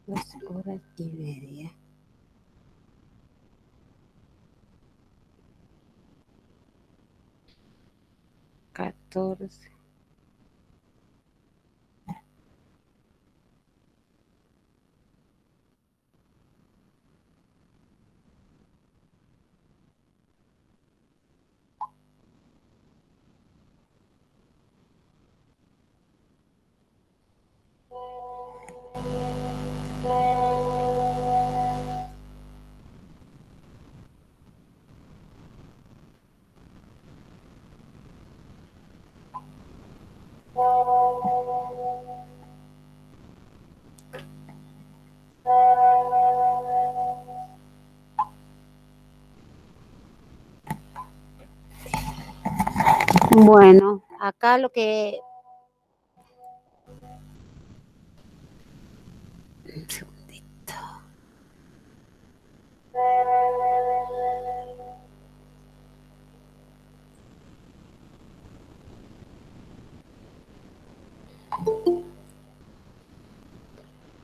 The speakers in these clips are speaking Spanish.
2 horas y media. Catorce. Bueno, acá lo que... Un segundito.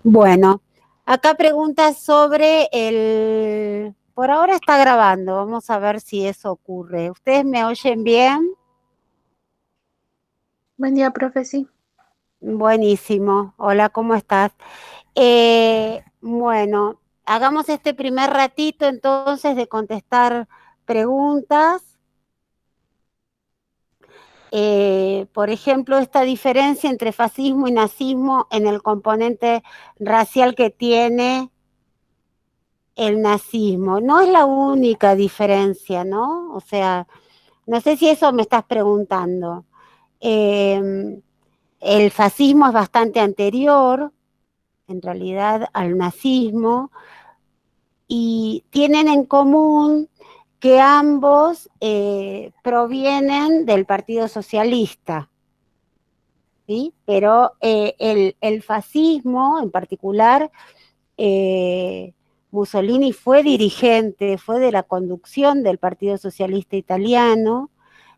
Bueno, acá preguntas sobre el... Por ahora está grabando, vamos a ver si eso ocurre. ¿Ustedes me oyen bien? Buen día, profe, sí. Buenísimo. Hola, ¿cómo estás? Bueno, hagamos este primer ratito entonces de contestar preguntas. Por ejemplo, esta diferencia entre fascismo y nazismo en el componente racial que tiene el nazismo. No es la única diferencia, ¿no? O sea, no sé si eso me estás preguntando. Eh, el fascismo es bastante anterior, en realidad, al nazismo, y tienen en común que ambos provienen del Partido Socialista, ¿sí? Pero el fascismo en particular, eh, Mussolini fue dirigente, fue de la conducción del Partido Socialista Italiano,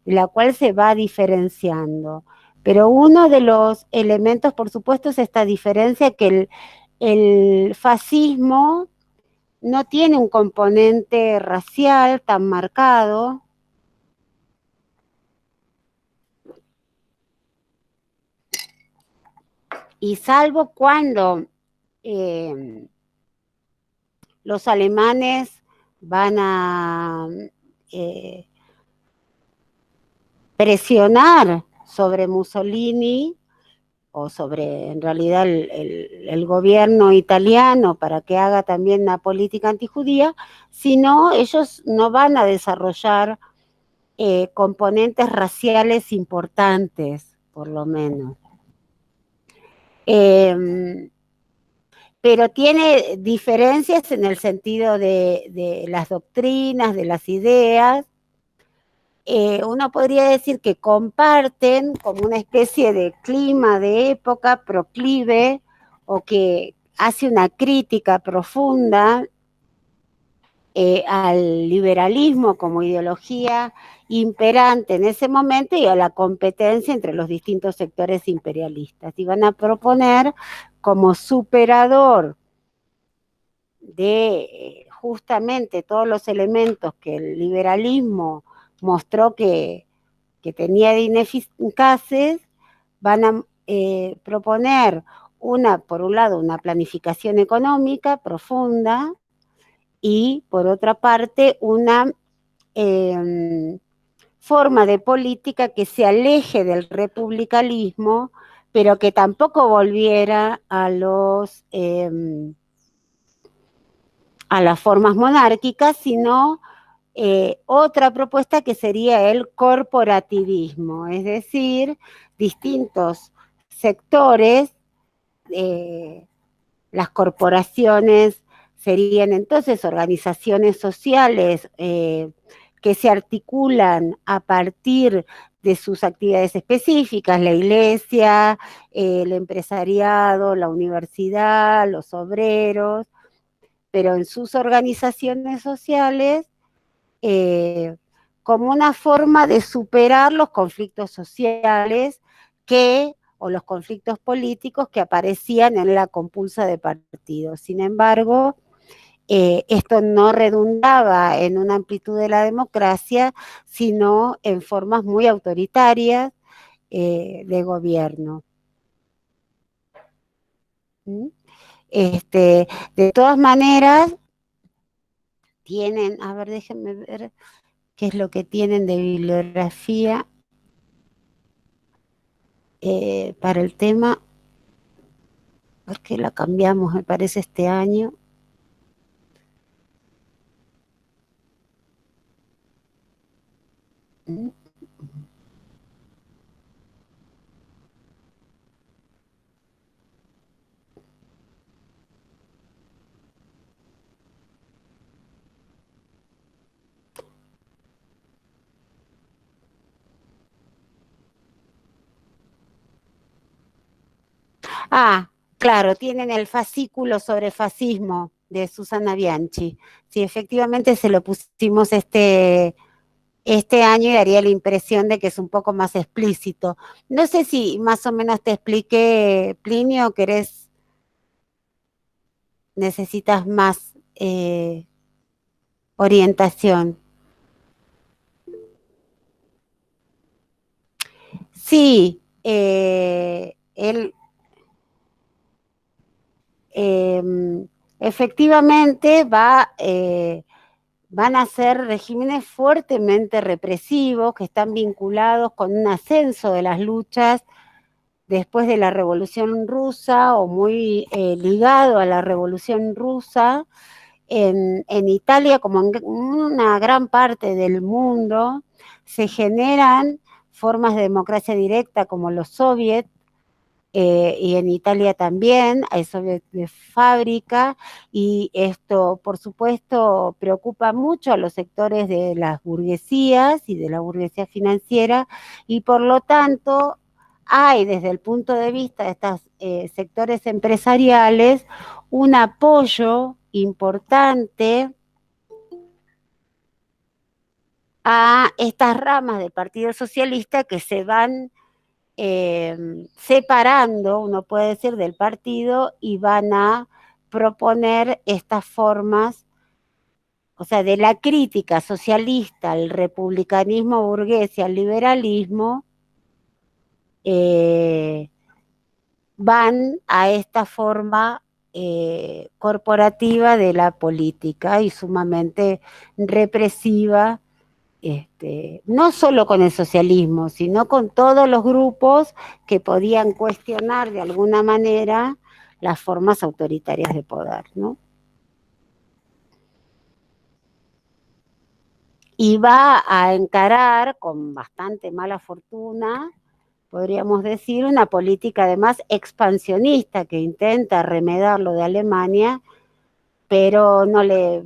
la cual se va diferenciando. Pero uno de los elementos, por supuesto, es esta diferencia que el fascismo no tiene un componente racial tan marcado, y salvo cuando eh, los alemanes van a eh, presionar sobre Mussolini o sobre en realidad el gobierno italiano para que haga también una política antijudía, sino ellos no van a desarrollar componentes raciales importantes, por lo menos. Pero tiene diferencias en el sentido de las doctrinas, de las ideas. Uno podría decir que comparten como una especie de clima de época proclive o que hace una crítica profunda al liberalismo como ideología imperante en ese momento y a la competencia entre los distintos sectores imperialistas. Y van a proponer como superador de justamente todos los elementos que el liberalismo mostró que tenía de ineficaces, van a proponer por un lado, una planificación económica profunda y por otra parte, una forma de política que se aleje del republicanismo, pero que tampoco volviera a las formas monárquicas, sino otra propuesta que sería el corporativismo, es decir, distintos sectores, las corporaciones serían entonces organizaciones sociales que se articulan a partir de sus actividades específicas, la iglesia, el empresariado, la universidad, los obreros, pero en sus organizaciones sociales eh, como una forma de superar los conflictos sociales que o los conflictos políticos que aparecían en la compulsa de partidos. Sin embargo, esto no redundaba en una amplitud de la democracia, sino en formas muy autoritarias de gobierno. ¿Mm? De todas maneras, tienen, a ver, déjenme ver qué es lo que tienen de bibliografía para el tema, porque la cambiamos, me parece, este año. ¿Mm? Ah, claro, tienen el fascículo sobre fascismo de Susana Bianchi. Sí, efectivamente se lo pusimos este año y daría la impresión de que es un poco más explícito. No sé si más o menos te expliqué, Plinio, querés, necesitas más orientación. Sí, él efectivamente van a ser regímenes fuertemente represivos que están vinculados con un ascenso de las luchas después de la Revolución Rusa o muy ligado a la Revolución Rusa. En Italia, como en una gran parte del mundo, se generan formas de democracia directa como los soviets, y en Italia también hay soviets de fábrica, y esto, por supuesto, preocupa mucho a los sectores de las burguesías y de la burguesía financiera, y por lo tanto hay desde el punto de vista de estos sectores empresariales un apoyo importante a estas ramas del Partido Socialista que se van separando, uno puede decir, del partido, y van a proponer estas formas, o sea, de la crítica socialista al republicanismo burgués y al liberalismo, eh, van a esta forma corporativa de la política y sumamente represiva, no solo con el socialismo, sino con todos los grupos que podían cuestionar de alguna manera las formas autoritarias de poder, ¿no? Y va a encarar con bastante mala fortuna, podríamos decir, una política además expansionista que intenta remedar lo de Alemania, pero no le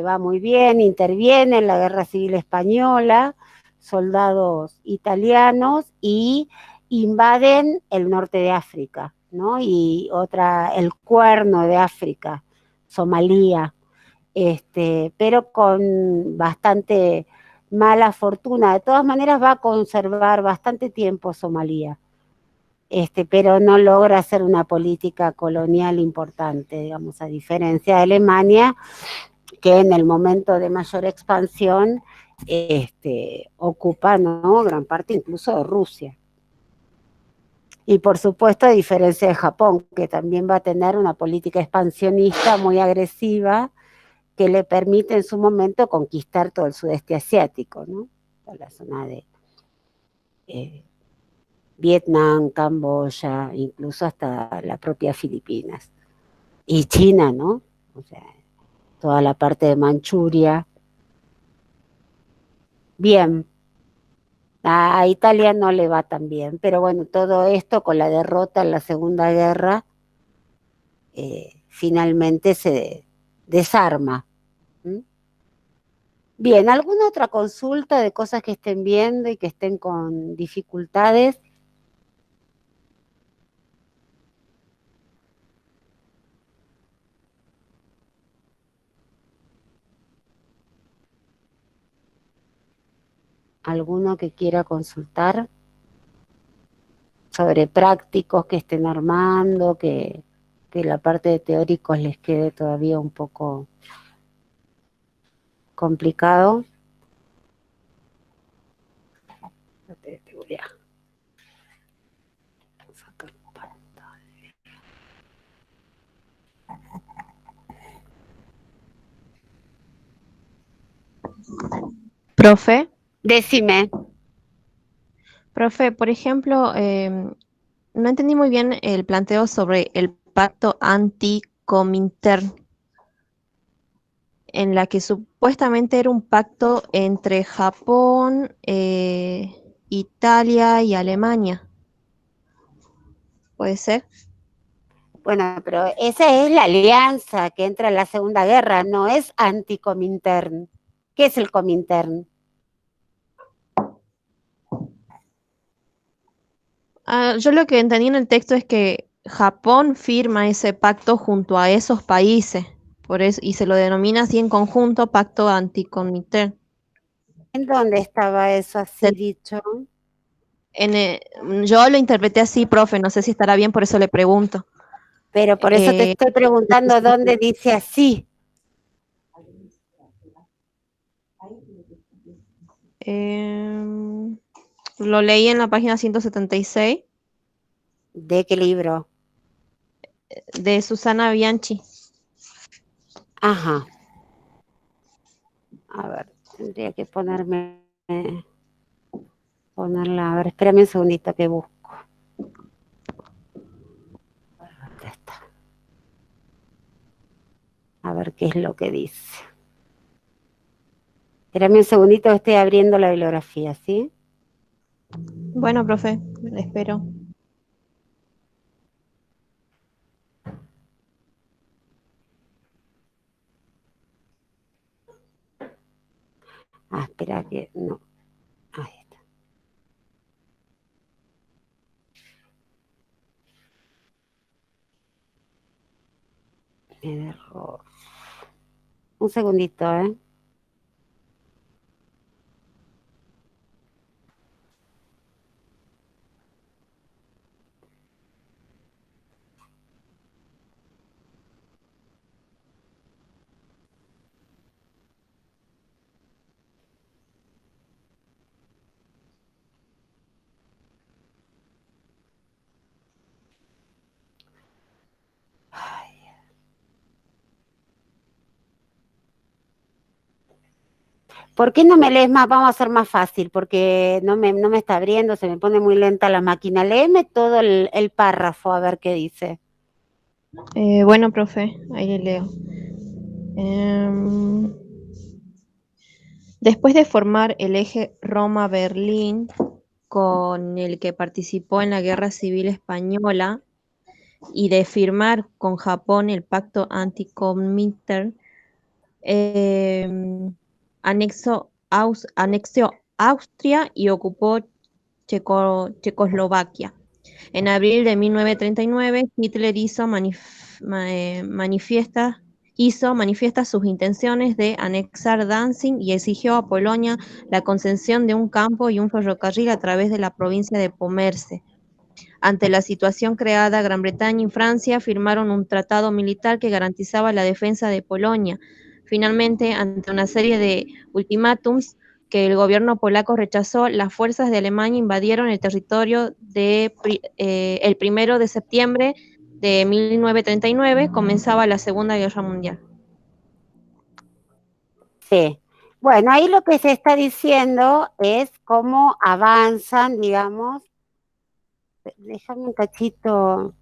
va muy bien, interviene en la Guerra Civil Española, soldados italianos, y invaden el norte de África, ¿no? Y el cuerno de África, Somalia, pero con bastante mala fortuna. De todas maneras va a conservar bastante tiempo Somalia, pero no logra hacer una política colonial importante, digamos, a diferencia de Alemania, que en el momento de mayor expansión ocupa, ¿no?, gran parte incluso de Rusia. Y por supuesto, a diferencia de Japón, que también va a tener una política expansionista muy agresiva, que le permite en su momento conquistar todo el sudeste asiático, ¿no? Toda la zona de eh, Vietnam, Camboya, incluso hasta la propia Filipinas. Y China, ¿no? O sea, toda la parte de Manchuria. Bien, a Italia no le va tan bien, pero bueno, todo esto con la derrota en la Segunda Guerra finalmente se desarma. ¿Mm? Bien, ¿alguna otra consulta de cosas que estén viendo y que estén con dificultades? ¿Alguno que quiera consultar? sobre prácticos que estén armando, que la parte de teóricos les quede todavía un poco complicado. Te voy a sacar pantalla. Profe, Decime. profe, por ejemplo, no entendí muy bien el planteo sobre el pacto anti-Comintern, en la que supuestamente era un pacto entre Japón, Italia y Alemania. ¿Puede ser? Bueno, pero esa es la alianza que entra en la Segunda Guerra, no es anti-Comintern. ¿Qué es el Comintern? Yo lo que entendí en el texto es que Japón firma ese pacto junto a esos países, por eso, y se lo denomina así en conjunto pacto anti-Comintern. ¿En dónde estaba eso así dicho? Yo lo interpreté así, profe, no sé si estará bien, por eso le pregunto. Pero por eso te Eh, estoy preguntando dónde dice así. em, lo leí en la página 176 ¿De qué libro? de Susana Bianchi. Ajá. A ver, tendría que ponerla. A ver, espérame un segundito que busco. Acá está. A ver qué es lo que dice. Espérame un segundito que estoy abriendo la bibliografía, ¿sí? Bueno, profe, espero. Ah, espera que no. Ahí está. Error. Un segundito, ¿eh? ¿Por qué no me lees más? Vamos a hacer más fácil, porque no me está abriendo, se me pone muy lenta la máquina. Léeme todo el párrafo, a ver qué dice. Bueno, profe, ahí le leo. Em, Después de formar el eje Roma-Berlín, con el que participó en la Guerra Civil Española, y de firmar con Japón el pacto anti-Comintern, eh, anexó Austria y ocupó Checoslovaquia. En abril de 1939, Hitler hizo manifiestas sus intenciones de anexar Danzig y exigió a Polonia la concesión de un campo y un ferrocarril a través de la provincia de Pomerse. Ante la situación creada, Gran Bretaña y Francia firmaron un tratado militar que garantizaba la defensa de Polonia. Finalmente, ante una serie de ultimátums que el gobierno polaco rechazó, las fuerzas de Alemania invadieron el territorio el 1 de septiembre de 1939, comenzaba la Segunda Guerra Mundial. Sí. Bueno, ahí lo que se está diciendo es cómo avanzan, digamos. Déjame un cachito.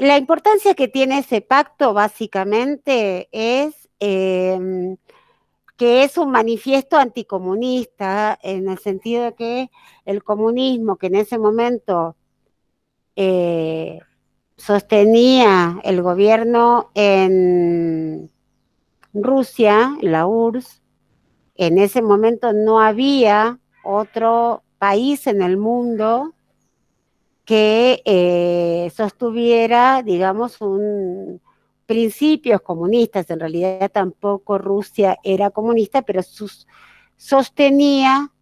La importancia que tiene ese pacto básicamente es que es un manifiesto anticomunista, en el sentido de que el comunismo que en ese momento sostenía el gobierno en Rusia, la URSS, en ese momento no había otro país en el mundo que sostuviera, digamos, principios comunistas. En realidad tampoco Rusia era comunista, pero sostenía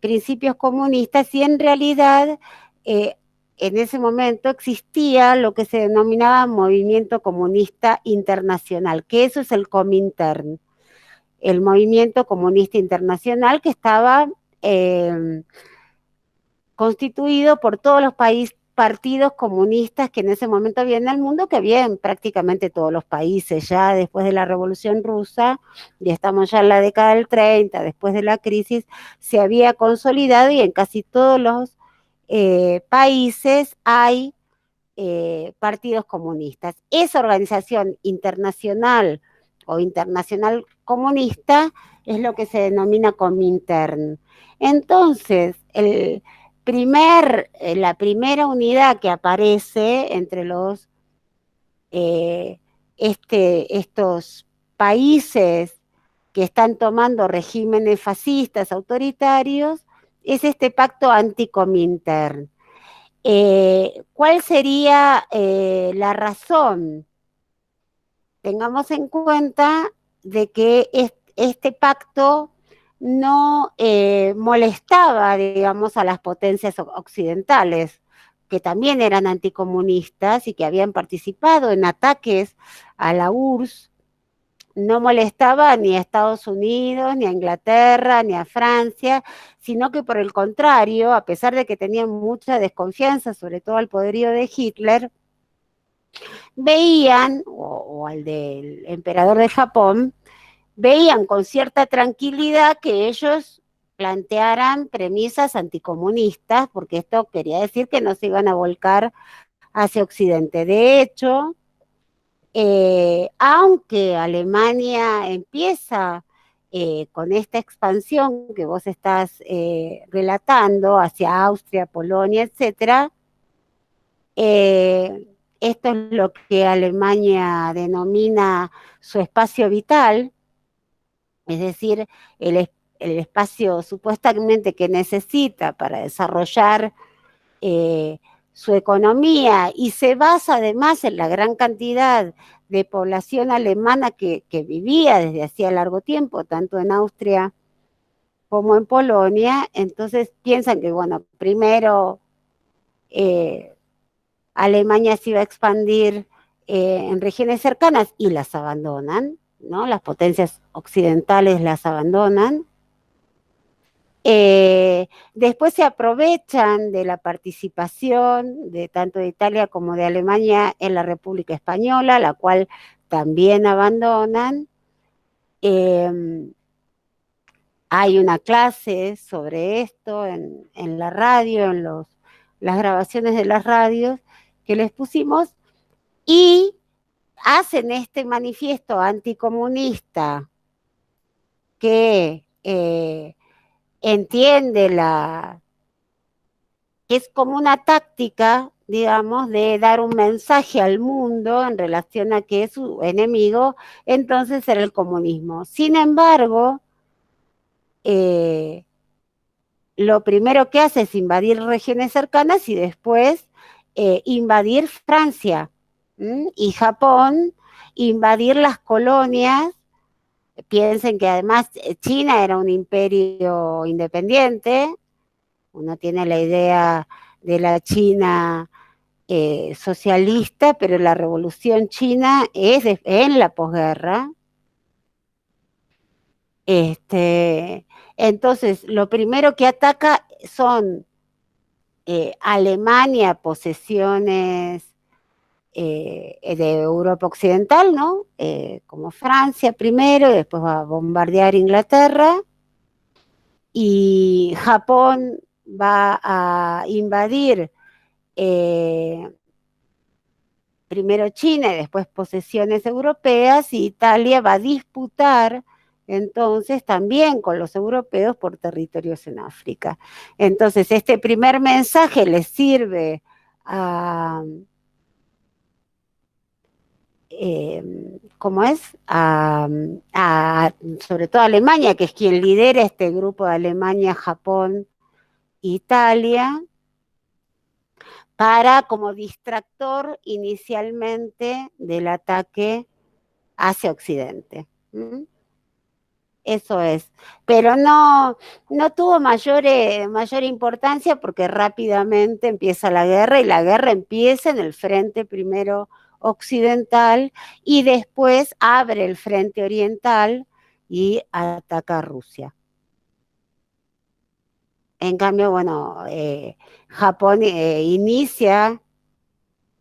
principios comunistas y en realidad eh, en ese momento existía lo que se denominaba movimiento comunista internacional, que eso es el Comintern, el movimiento comunista internacional que estaba constituido por todos los partidos comunistas que en ese momento había en el mundo, que había en prácticamente todos los países, ya después de la Revolución Rusa, y estamos ya en la década del 30, después de la crisis, se había consolidado y en casi todos los países hay partidos comunistas. Esa organización internacional o internacional comunista es lo que se denomina Comintern. Entonces, la primera unidad que aparece entre estos países que están tomando regímenes fascistas, autoritarios, es este pacto anticomintern. ¿Cuál sería la razón? Tengamos en cuenta de que este pacto no molestaba, digamos, a las potencias occidentales, que también eran anticomunistas y que habían participado en ataques a la URSS. No molestaba ni a Estados Unidos, ni a Inglaterra, ni a Francia, sino que por el contrario, a pesar de que tenían mucha desconfianza, sobre todo al poderío de Hitler, veían, o al del emperador de Japón, veían con cierta tranquilidad que ellos plantearan premisas anticomunistas, porque esto quería decir que no se iban a volcar hacia Occidente. De hecho, aunque Alemania empieza con esta expansión que vos estás relatando hacia Austria, Polonia, etcétera, esto es lo que Alemania denomina su espacio vital, es decir, el espacio supuestamente que necesita para desarrollar su economía, y se basa además en la gran cantidad de población alemana que vivía desde hacía largo tiempo, tanto en Austria como en Polonia. Entonces piensan que, bueno, primero Alemania se iba a expandir en regiones cercanas y las abandonan, ¿no? Las potencias occidentales las abandonan. Después se aprovechan de la participación de tanto de Italia como de Alemania en la República Española, la cual también abandonan. Hay una clase sobre esto en la radio, las grabaciones de las radios que les pusimos, y hacen este manifiesto anticomunista que entiende es como una táctica, digamos, de dar un mensaje al mundo en relación a que su enemigo entonces era el comunismo. Sin embargo, lo primero que hace es invadir regiones cercanas y después invadir Francia y Japón, invadir las colonias. Piensen que además China era un imperio independiente. Uno tiene la idea de la China socialista, pero la revolución china es en la posguerra. Entonces, lo primero que ataca son Alemania, posesiones de Europa Occidental, ¿no? Como Francia primero, y después va a bombardear Inglaterra, y Japón va a invadir primero China y después posesiones europeas, y Italia va a disputar entonces también con los europeos por territorios en África. Entonces este primer mensaje le sirve a, ¿cómo es? Sobre todo a Alemania, que es quien lidera este grupo de Alemania, Japón, Italia, para como distractor inicialmente del ataque hacia Occidente. ¿Mm? Eso es. Pero no tuvo mayor importancia porque rápidamente empieza la guerra, y la guerra empieza en el frente primero occidental y después abre el frente oriental y ataca a Rusia. En cambio, bueno, Japón inicia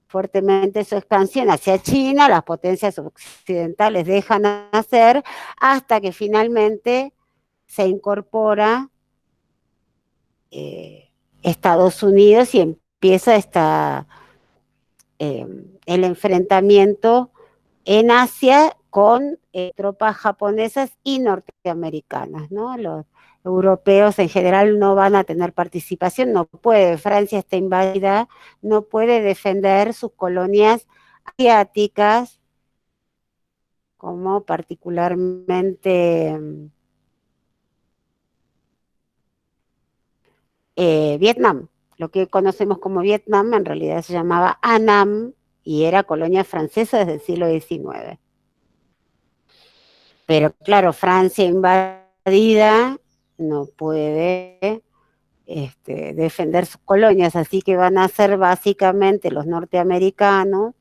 fuertemente su expansión hacia China, las potencias occidentales dejan hacer hasta que finalmente se incorpora Estados Unidos y empieza el enfrentamiento en Asia con tropas japonesas y norteamericanas, ¿no? Los europeos en general no van a tener participación, no puede, Francia está invadida, no puede defender sus colonias asiáticas, como particularmente Vietnam. Lo que conocemos como Vietnam en realidad se llamaba Annam y era colonia francesa desde el siglo XIX. Pero claro, Francia invadida no puede defender sus colonias, así que van a ser básicamente los norteamericanos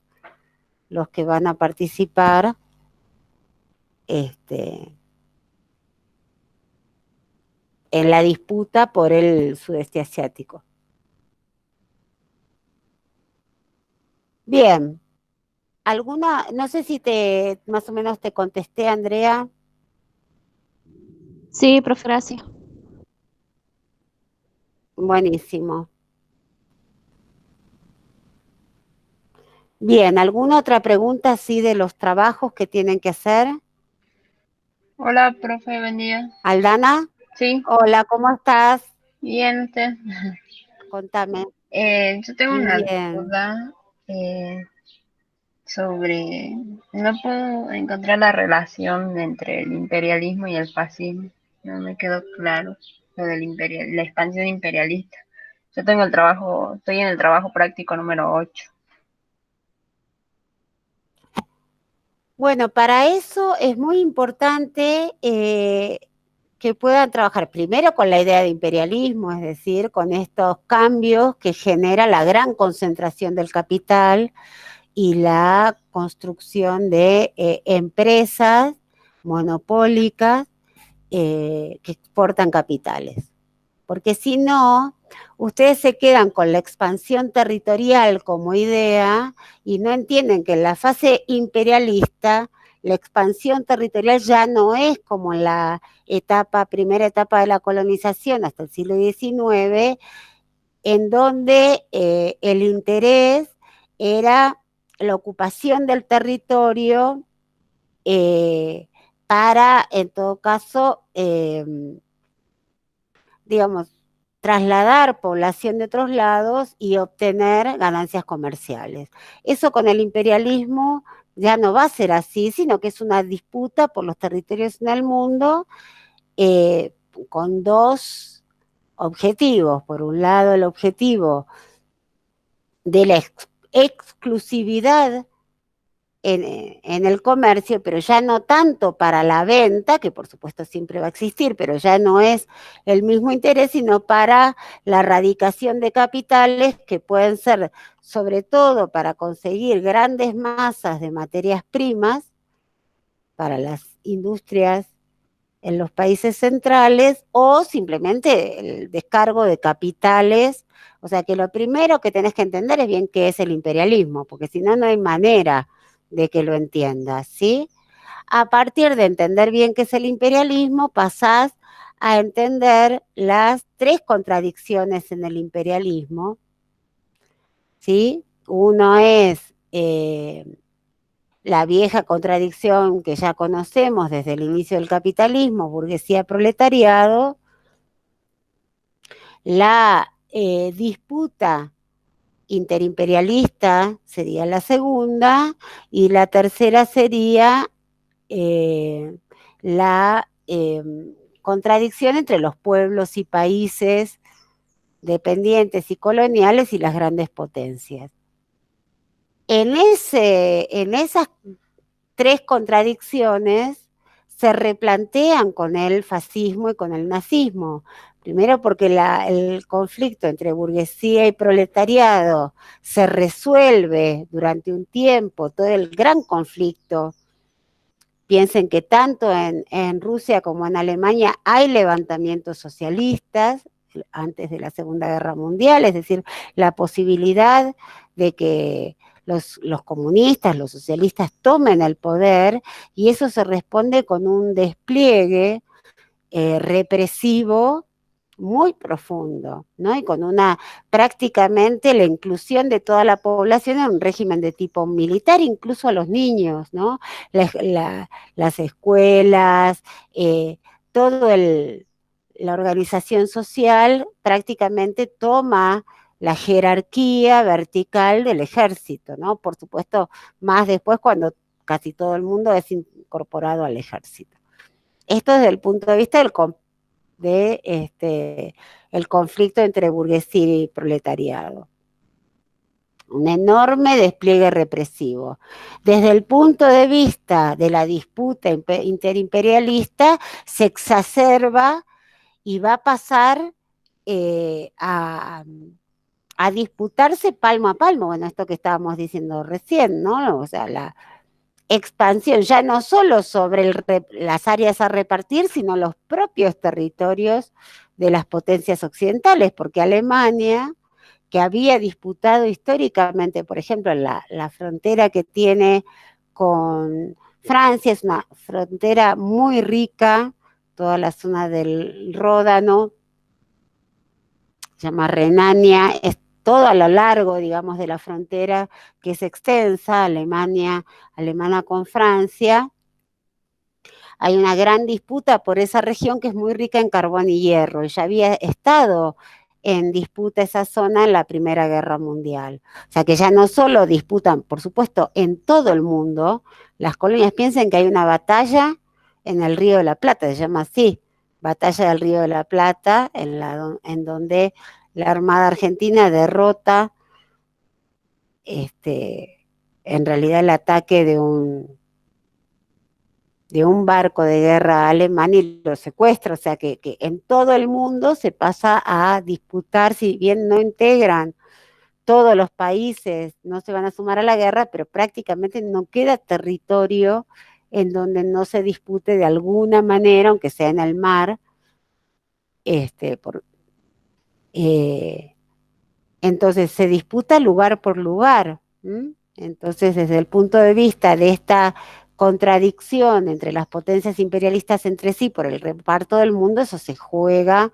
los que van a participar en la disputa por el sudeste asiático. Bien, no sé si más o menos te contesté, Andrea. Sí, profe, gracias. Buenísimo. Bien, ¿alguna otra pregunta así de los trabajos que tienen que hacer? Hola, profe, buen día. Aldana, Sí, hola, ¿cómo estás? bien, usted. Contame. Yo tengo una Bien. duda sobre, no puedo encontrar la relación entre el imperialismo y el fascismo. No me quedó claro lo del la expansión imperialista. Yo tengo estoy en el trabajo práctico número 8. Bueno, para eso es muy importante que puedan trabajar primero con la idea de imperialismo, es decir, con estos cambios que genera la gran concentración del capital y la construcción de empresas monopólicas que exportan capitales. Porque si no, ustedes se quedan con la expansión territorial como idea y no entienden que en la fase imperialista la expansión territorial ya no es como en la primera etapa de la colonización hasta el siglo XIX, en donde el interés era la ocupación del territorio para, en todo caso, digamos, trasladar población de otros lados y obtener ganancias comerciales. Eso con el imperialismo ya no va a ser así, sino que es una disputa por los territorios en el mundo con dos objetivos. Por un lado, el objetivo de la exclusividad en el comercio, pero ya no tanto para la venta, que por supuesto siempre va a existir, pero ya no es el mismo interés, sino para la radicación de capitales que pueden ser sobre todo para conseguir grandes masas de materias primas para las industrias en los países centrales, o simplemente el descargo de capitales. O sea que lo primero que tenés que entender es bien qué es el imperialismo, porque si no, no hay manera de que lo entiendas, ¿sí? A partir de entender bien qué es el imperialismo, pasás a entender las tres contradicciones en el imperialismo, ¿sí? Uno es la vieja contradicción que ya conocemos desde el inicio del capitalismo, burguesía-proletariado, la disputa interimperialista sería la segunda, y la tercera sería la contradicción entre los pueblos y países dependientes y coloniales y las grandes potencias. En esas tres contradicciones se replantean con el fascismo y con el nazismo. Primero porque el conflicto entre burguesía y proletariado se resuelve durante un tiempo, todo el gran conflicto. Piensen que tanto en Rusia como en Alemania hay levantamientos socialistas antes de la Segunda Guerra Mundial, es decir, la posibilidad de que los comunistas, los socialistas tomen el poder, y eso se responde con un despliegue represivo muy profundo, ¿no? Y con prácticamente la inclusión de toda la población en un régimen de tipo militar, incluso a los niños, ¿no? Las escuelas, todo la organización social prácticamente toma la jerarquía vertical del ejército, ¿no? Por supuesto, más después cuando casi todo el mundo es incorporado al ejército. Esto desde el punto de vista el conflicto entre burguesía y proletariado. Un enorme despliegue represivo. Desde el punto de vista de la disputa interimperialista, se exacerba y va a pasar a disputarse palmo a palmo. Bueno, esto que estábamos diciendo recién, ¿no? O sea, la expansión ya no solo sobre las áreas a repartir, sino los propios territorios de las potencias occidentales, porque Alemania, que había disputado históricamente, por ejemplo, la frontera que tiene con Francia, es una frontera muy rica, toda la zona del Ródano, se llama Renania, es todo a lo largo, digamos, de la frontera, que es extensa, alemana con Francia. Hay una gran disputa por esa región que es muy rica en carbón y hierro, y ya había estado en disputa esa zona en la Primera Guerra Mundial. O sea que ya no solo disputan, por supuesto, en todo el mundo, las colonias. Piensen que hay una batalla en el Río de la Plata, se llama así, Batalla del Río de la Plata, en donde la Armada Argentina derrota en realidad el ataque de un barco de guerra alemán y lo secuestra. O sea que en todo el mundo se pasa a disputar, si bien no integran todos los países, no se van a sumar a la guerra, pero prácticamente no queda territorio en donde no se dispute de alguna manera, aunque sea en el mar, entonces se disputa lugar por lugar. Entonces, desde el punto de vista de esta contradicción entre las potencias imperialistas entre sí por el reparto del mundo, eso se juega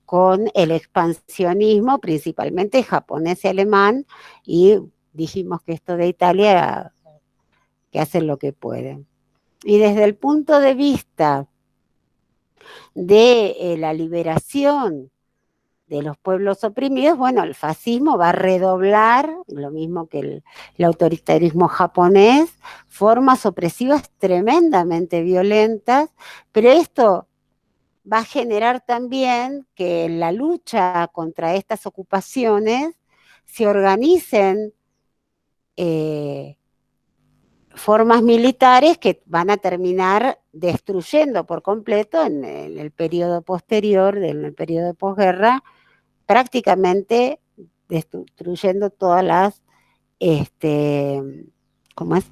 con el expansionismo, principalmente japonés y alemán, y dijimos que esto de Italia, que hacen lo que pueden. Y desde el punto de vista de la liberación de los pueblos oprimidos, bueno, el fascismo va a redoblar, lo mismo que el autoritarismo japonés, formas opresivas tremendamente violentas, pero esto va a generar también que en la lucha contra estas ocupaciones se organicen formas militares que van a terminar destruyendo por completo en el periodo posterior, en el periodo de posguerra, prácticamente destruyendo todas las, ¿cómo es?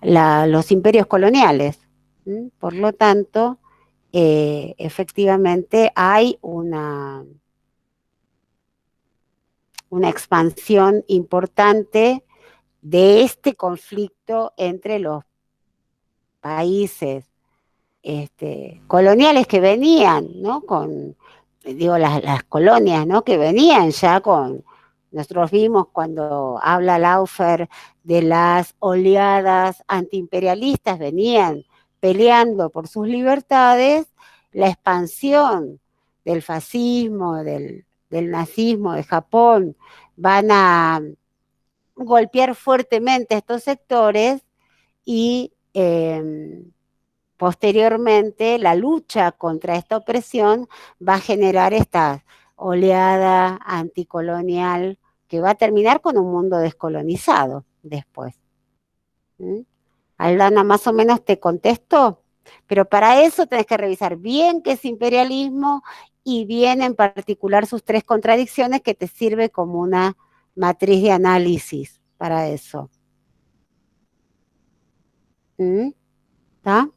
Los imperios coloniales. Por lo tanto, efectivamente hay una expansión importante de este conflicto entre los países coloniales que venían, ¿no? Las colonias, ¿no? Que venían ya con Nosotros vimos cuando habla Laufer de las oleadas antiimperialistas, venían peleando por sus libertades, la expansión del fascismo, del nazismo de Japón, van a golpear fuertemente estos sectores y posteriormente la lucha contra esta opresión va a generar esta oleada anticolonial que va a terminar con un mundo descolonizado después. ¿Mm? Aldana, más o menos te contesto, pero para eso tenés que revisar bien qué es imperialismo y bien en particular sus tres contradicciones que te sirve como una matriz de análisis para eso. ¿Está?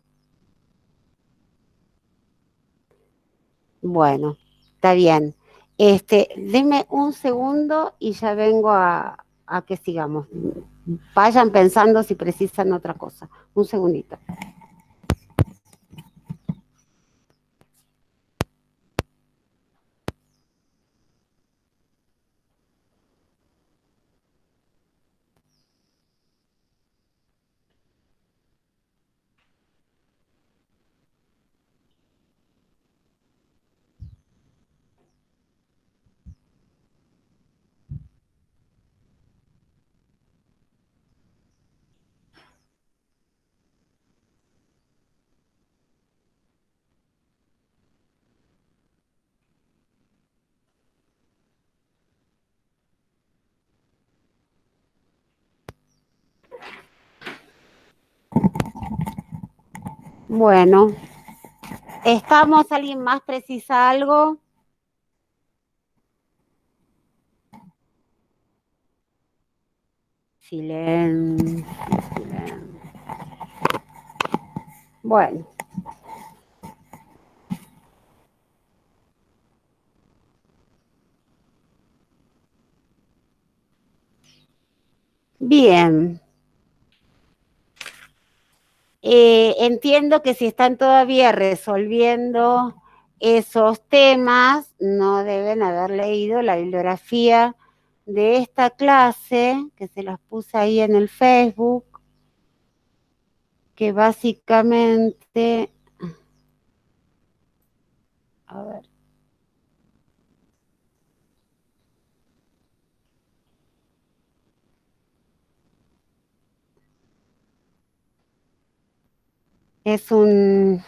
Bueno, está bien. Deme un segundo y ya vengo a que sigamos. Vayan pensando si precisan otra cosa. Un segundito. Bueno, ¿estamos? ¿Alguien más precisa algo? Silencio. Bueno. Bien. Entiendo que si están todavía resolviendo esos temas, no deben haber leído la bibliografía de esta clase, que se las puse ahí en el Facebook, que básicamente, a ver, es un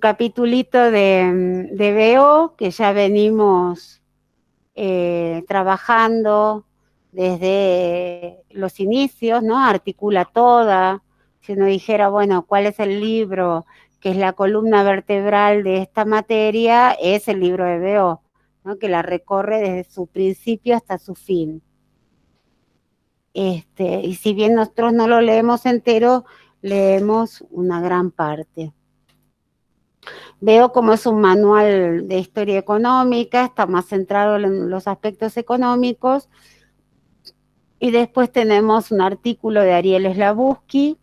capitulito de BO que ya venimos trabajando desde los inicios, ¿no? Articula toda. Si uno dijera, bueno, ¿cuál es el libro que es la columna vertebral de esta materia? Es el libro de BO, ¿no? Que la recorre desde su principio hasta su fin. Y si bien nosotros no lo leemos entero, leemos una gran parte. Veo como es un manual de historia económica, está más centrado en los aspectos económicos. Y después tenemos un artículo de Ariel Slabuski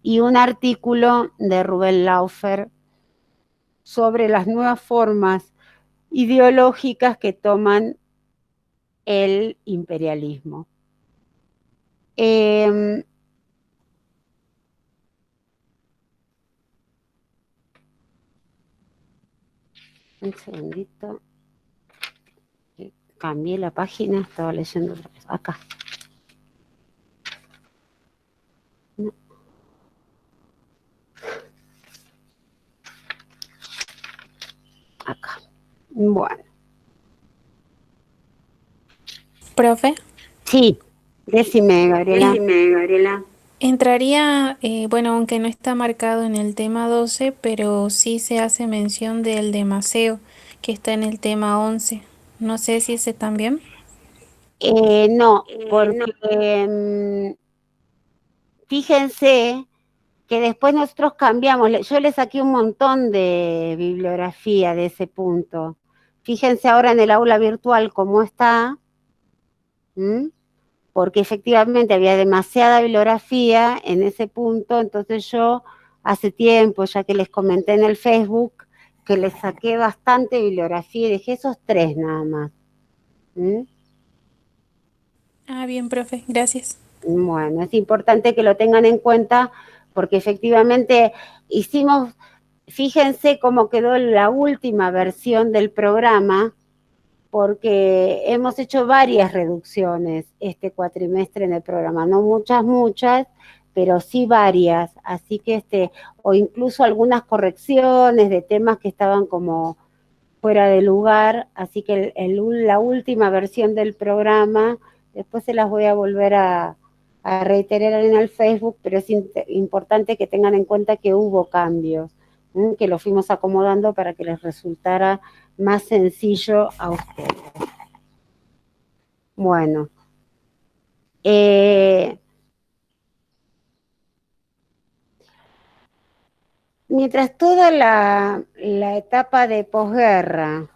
y un artículo de Rubén Laufer sobre las nuevas formas ideológicas que toman el imperialismo. Un segundito. Cambié la página, estaba leyendo otra cosa. Acá. No. Acá. Bueno. Profe. Sí, decime, Gabriela. Entraría, bueno, aunque no está marcado en el tema 12, pero sí se hace mención del de Maceo, que está en el tema 11. No sé si ese también. No, porque fíjense que después nosotros cambiamos. Yo le saqué un montón de bibliografía de ese punto. Fíjense ahora en el aula virtual cómo está, porque efectivamente había demasiada bibliografía en ese punto, entonces yo hace tiempo, ya que les comenté en el Facebook, que les saqué bastante bibliografía y dejé esos 3 nada más. ¿Mm? Ah, bien, profe, gracias. Bueno, es importante que lo tengan en cuenta porque efectivamente fíjense cómo quedó la última versión del programa, porque hemos hecho varias reducciones este cuatrimestre en el programa, no muchas, pero sí varias, así que o incluso algunas correcciones de temas que estaban como fuera de lugar, así que la última versión del programa, después se las voy a volver a reiterar en el Facebook, pero es importante que tengan en cuenta que hubo cambios, que lo fuimos acomodando para que les resultara más sencillo a ustedes. Bueno, mientras toda la etapa de posguerra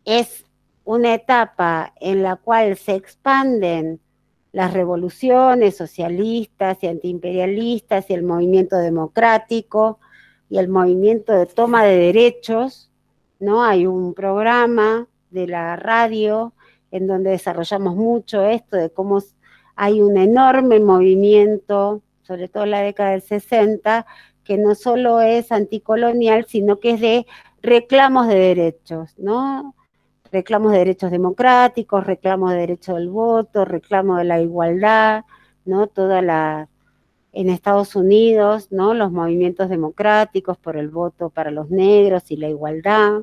es una etapa en la cual se expanden las revoluciones socialistas y antiimperialistas y el movimiento democrático y el movimiento de toma de derechos, ¿no? Hay un programa de la radio en donde desarrollamos mucho esto de cómo hay un enorme movimiento, sobre todo en la década del 60, que no solo es anticolonial, sino que es de reclamos de derechos, ¿no? Reclamos de derechos democráticos, reclamos de derecho del voto, reclamos de la igualdad, ¿no? En Estados Unidos, ¿no? Los movimientos democráticos por el voto para los negros y la igualdad,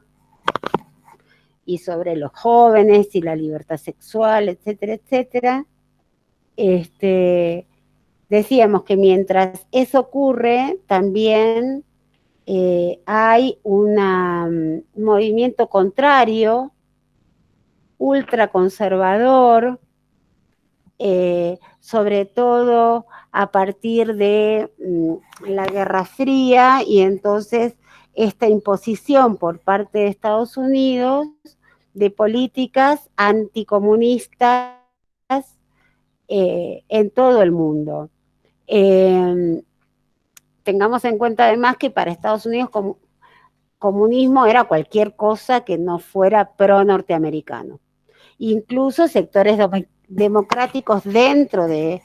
y sobre los jóvenes y la libertad sexual, etcétera, etcétera. Decíamos que mientras eso ocurre, también hay un movimiento contrario, ultraconservador, sobre todo a partir de la Guerra Fría, y entonces esta imposición por parte de Estados Unidos de políticas anticomunistas en todo el mundo. Tengamos en cuenta además que para Estados Unidos comunismo era cualquier cosa que no fuera pro-norteamericano. Incluso sectores democráticos dentro de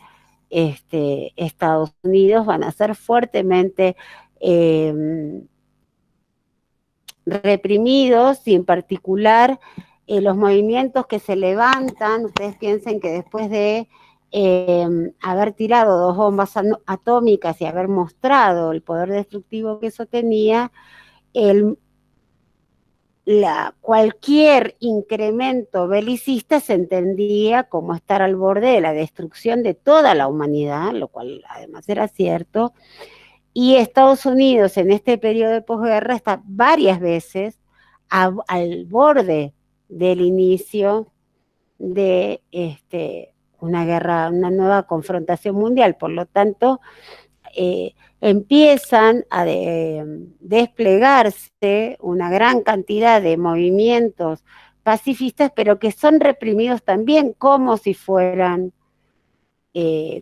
Estados Unidos van a ser fuertemente reprimidos, y en particular los movimientos que se levantan. Ustedes piensen que después de haber tirado 2 bombas atómicas y haber mostrado el poder destructivo que eso tenía, cualquier incremento belicista se entendía como estar al borde de la destrucción de toda la humanidad, lo cual además era cierto, y Estados Unidos en este periodo de posguerra está varias veces al borde del inicio de una guerra, una nueva confrontación mundial. Por lo tanto, empiezan a desplegarse una gran cantidad de movimientos pacifistas, pero que son reprimidos también como si fueran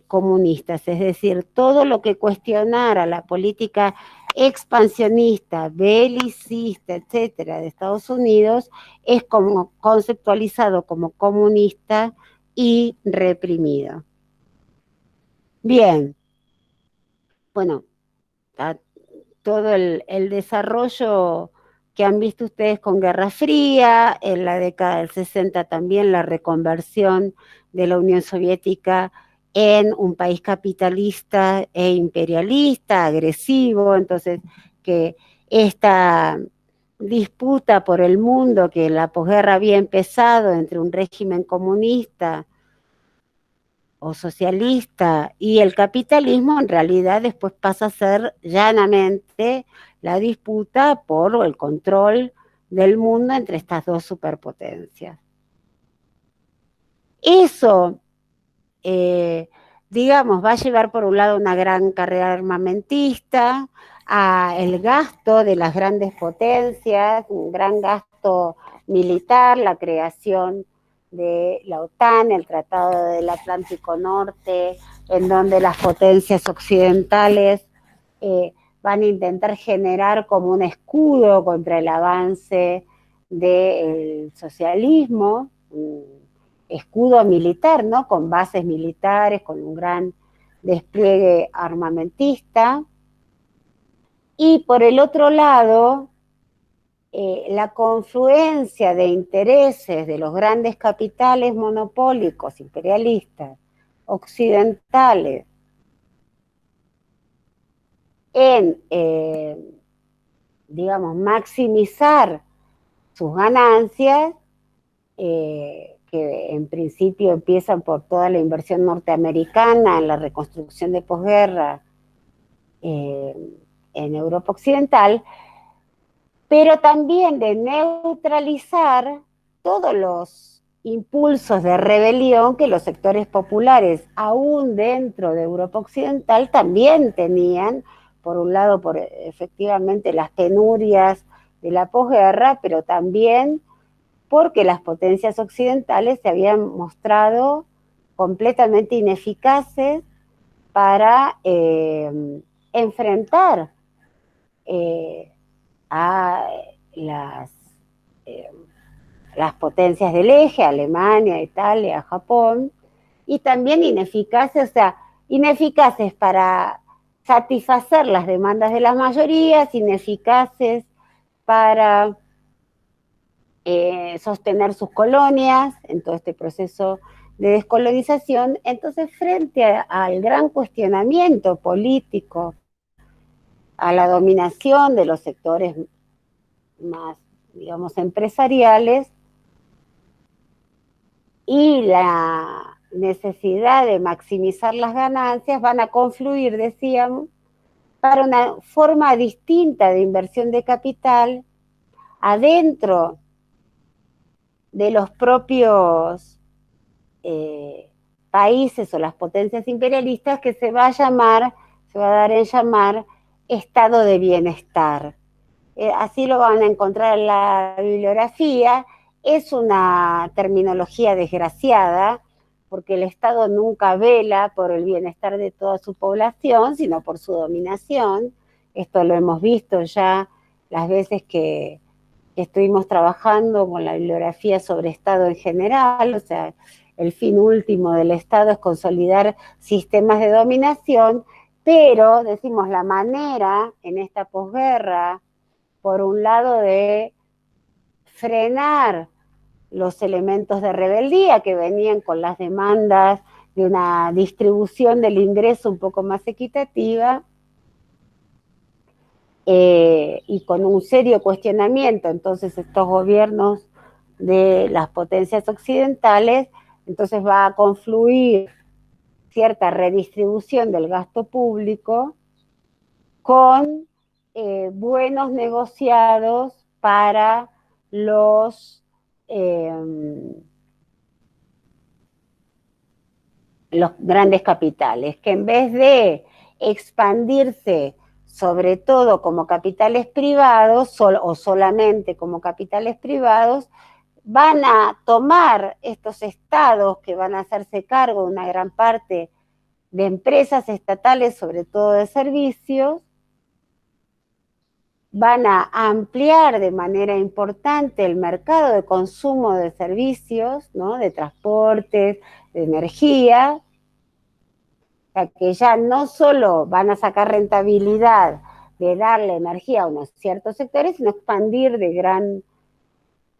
comunistas. Es decir, todo lo que cuestionara la política expansionista, belicista, etcétera, de Estados Unidos, es como conceptualizado como comunista y reprimido. Bien, bueno, todo el desarrollo que han visto ustedes con Guerra Fría, en la década del 60 también la reconversión de la Unión Soviética en un país capitalista e imperialista, agresivo. Entonces, que esta disputa por el mundo que en la posguerra había empezado entre un régimen comunista o socialista y el capitalismo, en realidad después pasa a ser llanamente la disputa por el control del mundo entre estas dos superpotencias. Eso, digamos, va a llevar por un lado una gran carrera armamentista, el gasto de las grandes potencias, un gran gasto militar, la creación de la OTAN, el Tratado del Atlántico Norte, en donde las potencias occidentales van a intentar generar como un escudo contra el avance del socialismo, un escudo militar, ¿no? Con bases militares, con un gran despliegue armamentista. Y por el otro lado, la confluencia de intereses de los grandes capitales monopólicos imperialistas occidentales en, digamos, maximizar sus ganancias, que en principio empiezan por toda la inversión norteamericana en la reconstrucción de posguerra en Europa Occidental, pero también de neutralizar todos los impulsos de rebelión que los sectores populares, aún dentro de Europa Occidental, también tenían, por un lado, por efectivamente las penurias de la posguerra, pero también porque las potencias occidentales se habían mostrado completamente ineficaces para enfrentar a eh, las potencias del eje, Alemania, Italia, Japón, y también ineficaces, o sea, ineficaces para satisfacer las demandas de las mayorías, ineficaces para sostener sus colonias en todo este proceso de descolonización. Entonces, frente al gran cuestionamiento político, a la dominación de los sectores más, digamos, empresariales y la necesidad de maximizar las ganancias, van a confluir, decíamos, para una forma distinta de inversión de capital adentro de los propios países o las potencias imperialistas, que se va a dar en llamar estado de bienestar. Así lo van a encontrar en la bibliografía. Es una terminología desgraciada, porque el Estado nunca vela por el bienestar de toda su población, sino por su dominación. Esto lo hemos visto ya las veces que estuvimos trabajando con la bibliografía sobre Estado en general. O sea, el fin último del Estado es consolidar sistemas de dominación, pero, decimos, la manera en esta posguerra, por un lado, de frenar los elementos de rebeldía que venían con las demandas de una distribución del ingreso un poco más equitativa, y con un serio cuestionamiento, entonces, estos gobiernos de las potencias occidentales, entonces va a confluir cierta redistribución del gasto público con buenos negociados para los grandes capitales, que en vez de expandirse sobre todo como capitales privados o solamente como capitales privados, van a tomar estos estados que van a hacerse cargo de una gran parte de empresas estatales, sobre todo de servicios, van a ampliar de manera importante el mercado de consumo de servicios, ¿no? De transportes, de energía, o sea, que ya no solo van a sacar rentabilidad de darle energía a unos ciertos sectores, sino expandir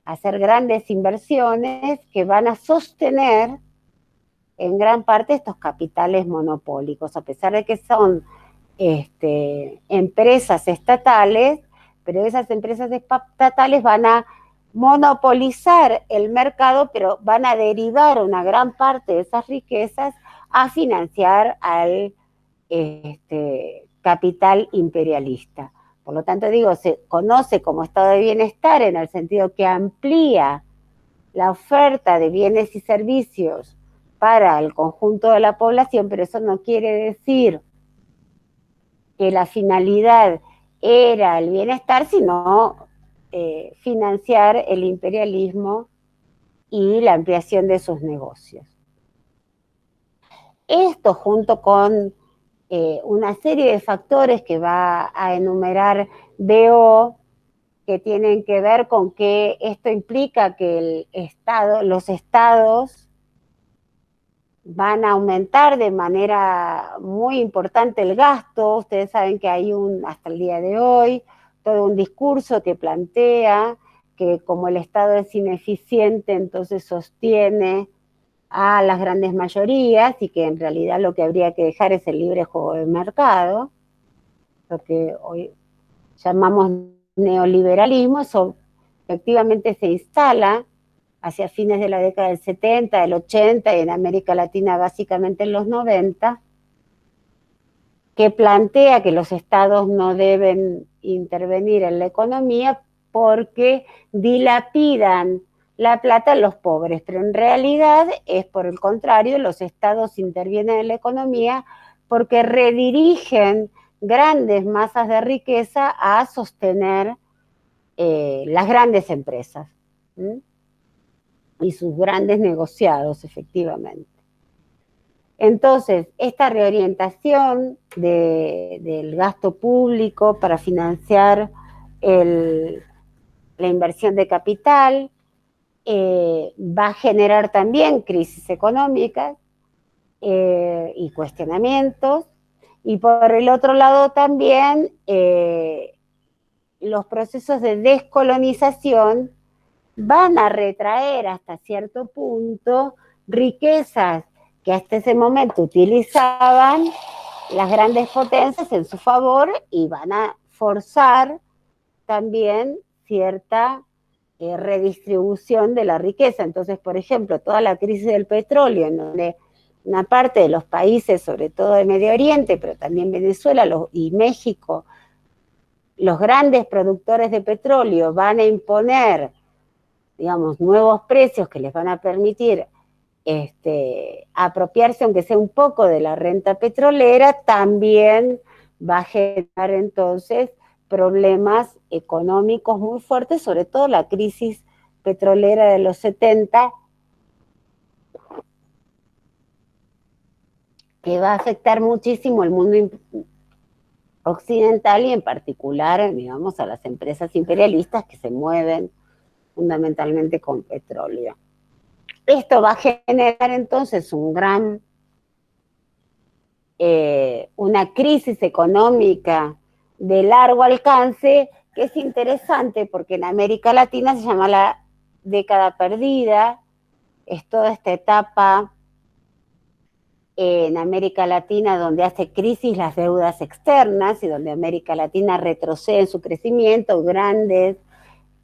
hacer grandes inversiones que van a sostener en gran parte estos capitales monopólicos, a pesar de que son empresas estatales, pero esas empresas estatales van a monopolizar el mercado, pero van a derivar una gran parte de esas riquezas a financiar al capital imperialista. Por lo tanto, digo, se conoce como estado de bienestar en el sentido que amplía la oferta de bienes y servicios para el conjunto de la población, pero eso no quiere decir que la finalidad era el bienestar, sino financiar el imperialismo y la ampliación de sus negocios. Esto, junto con una serie de factores que va a enumerar Bo, que tienen que ver con que esto implica que los estados van a aumentar de manera muy importante el gasto. Ustedes saben que hay hasta el día de hoy, todo un discurso que plantea que como el Estado es ineficiente, entonces sostiene a las grandes mayorías y que en realidad lo que habría que dejar es el libre juego de mercado, lo que hoy llamamos neoliberalismo. Eso efectivamente se instala hacia fines de la década del 70, del 80 y en América Latina básicamente en los 90, que plantea que los estados no deben intervenir en la economía porque dilapidan la plata en los pobres, pero en realidad es por el contrario, los estados intervienen en la economía porque redirigen grandes masas de riqueza a sostener las grandes empresas. ¿Mm? Y sus grandes negociados, efectivamente. Entonces, esta reorientación del gasto público para financiar la inversión de capital va a generar también crisis económicas y cuestionamientos, y por el otro lado también los procesos de descolonización van a retraer hasta cierto punto riquezas que hasta ese momento utilizaban las grandes potencias en su favor y van a forzar también cierta redistribución de la riqueza. Entonces, por ejemplo, toda la crisis del petróleo, en donde una parte de los países, sobre todo de Medio Oriente, pero también Venezuela y México, los grandes productores de petróleo van a imponer, digamos, nuevos precios que les van a permitir apropiarse, aunque sea un poco, de la renta petrolera, también va a generar entonces problemas económicos muy fuertes, sobre todo la crisis petrolera de los 70, que va a afectar muchísimo el mundo occidental y en particular, digamos, a las empresas imperialistas que se mueven fundamentalmente con petróleo. Esto va a generar entonces una crisis económica de largo alcance, que es interesante porque en América Latina se llama la década perdida. Es toda esta etapa en América Latina donde hace crisis las deudas externas y donde América Latina retrocede en su crecimiento, grandes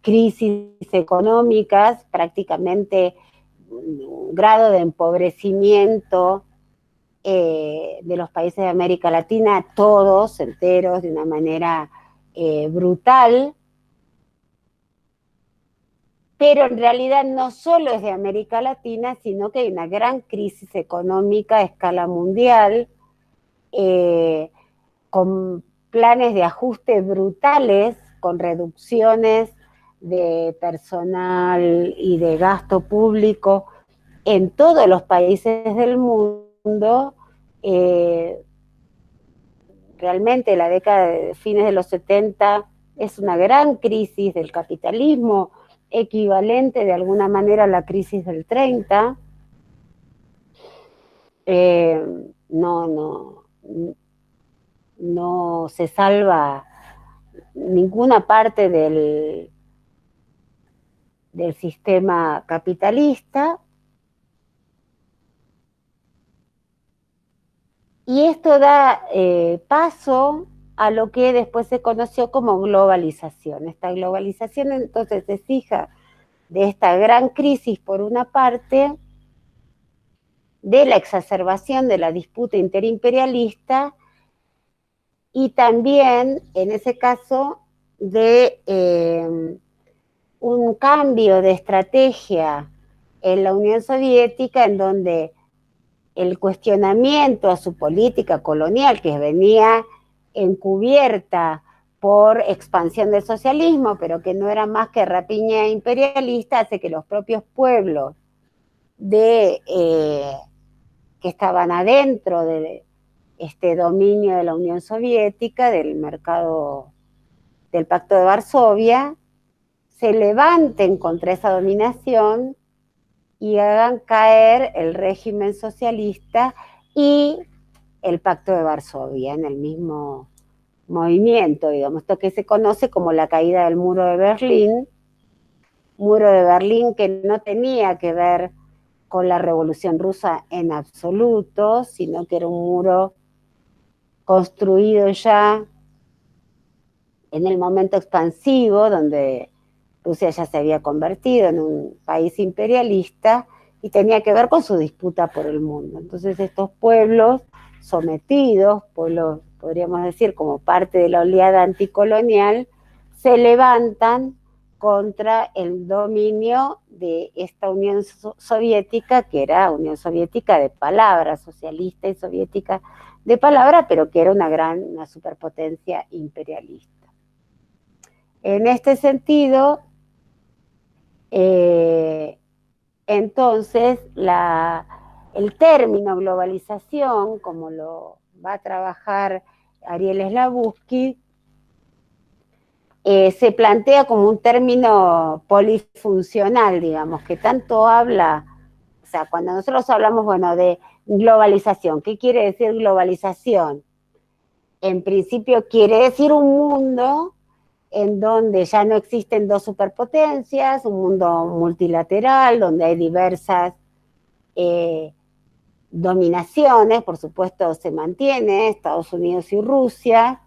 crisis económicas, prácticamente un grado de empobrecimiento de los países de América Latina, todos enteros, de una manera brutal. Pero en realidad no solo es de América Latina, sino que hay una gran crisis económica a escala mundial, con planes de ajuste brutales, con reducciones de personal y de gasto público en todos los países del mundo. Realmente la década de fines de los 70 es una gran crisis del capitalismo, equivalente de alguna manera a la crisis del 30. No se salva ninguna parte del sistema capitalista. Y esto da paso a lo que después se conoció como globalización. Esta globalización entonces es hija de esta gran crisis, por una parte, de la exacerbación de la disputa interimperialista y también, en ese caso, de un cambio de estrategia en la Unión Soviética, en donde el cuestionamiento a su política colonial, que venía encubierta por expansión del socialismo, pero que no era más que rapiña imperialista, hace que los propios pueblos que estaban adentro de este dominio de la Unión Soviética, del mercado del Pacto de Varsovia, se levanten contra esa dominación y hagan caer el régimen socialista y el Pacto de Varsovia en el mismo movimiento, digamos, esto que se conoce como la caída del muro de Berlín que no tenía que ver con la Revolución Rusa en absoluto, sino que era un muro construido ya en el momento expansivo, donde Rusia ya se había convertido en un país imperialista y tenía que ver con su disputa por el mundo. Entonces estos pueblos sometidos, pueblos, podríamos decir, como parte de la oleada anticolonial, se levantan contra el dominio de esta Unión Soviética, que era Unión Soviética de palabra, socialista y soviética de palabra, pero que era una superpotencia imperialista. En este sentido, entonces, el término globalización, como lo va a trabajar Ariel Slavutsky, se plantea como un término polifuncional, digamos, que tanto habla, o sea, cuando nosotros hablamos, bueno, de globalización, ¿qué quiere decir globalización? En principio quiere decir un mundo en donde ya no existen dos superpotencias, un mundo multilateral, donde hay diversas dominaciones, por supuesto se mantiene Estados Unidos y Rusia.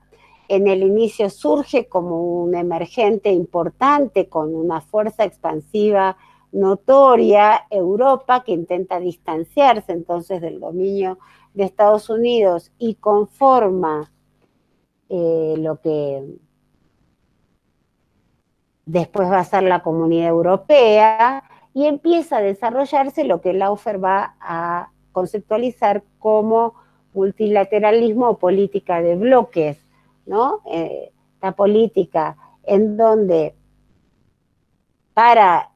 En el inicio surge como un emergente importante con una fuerza expansiva notoria, Europa, que intenta distanciarse entonces del dominio de Estados Unidos y conforma lo que después va a ser la Comunidad Europea, y empieza a desarrollarse lo que Laufer va a conceptualizar como multilateralismo o política de bloques, ¿no? La política en donde para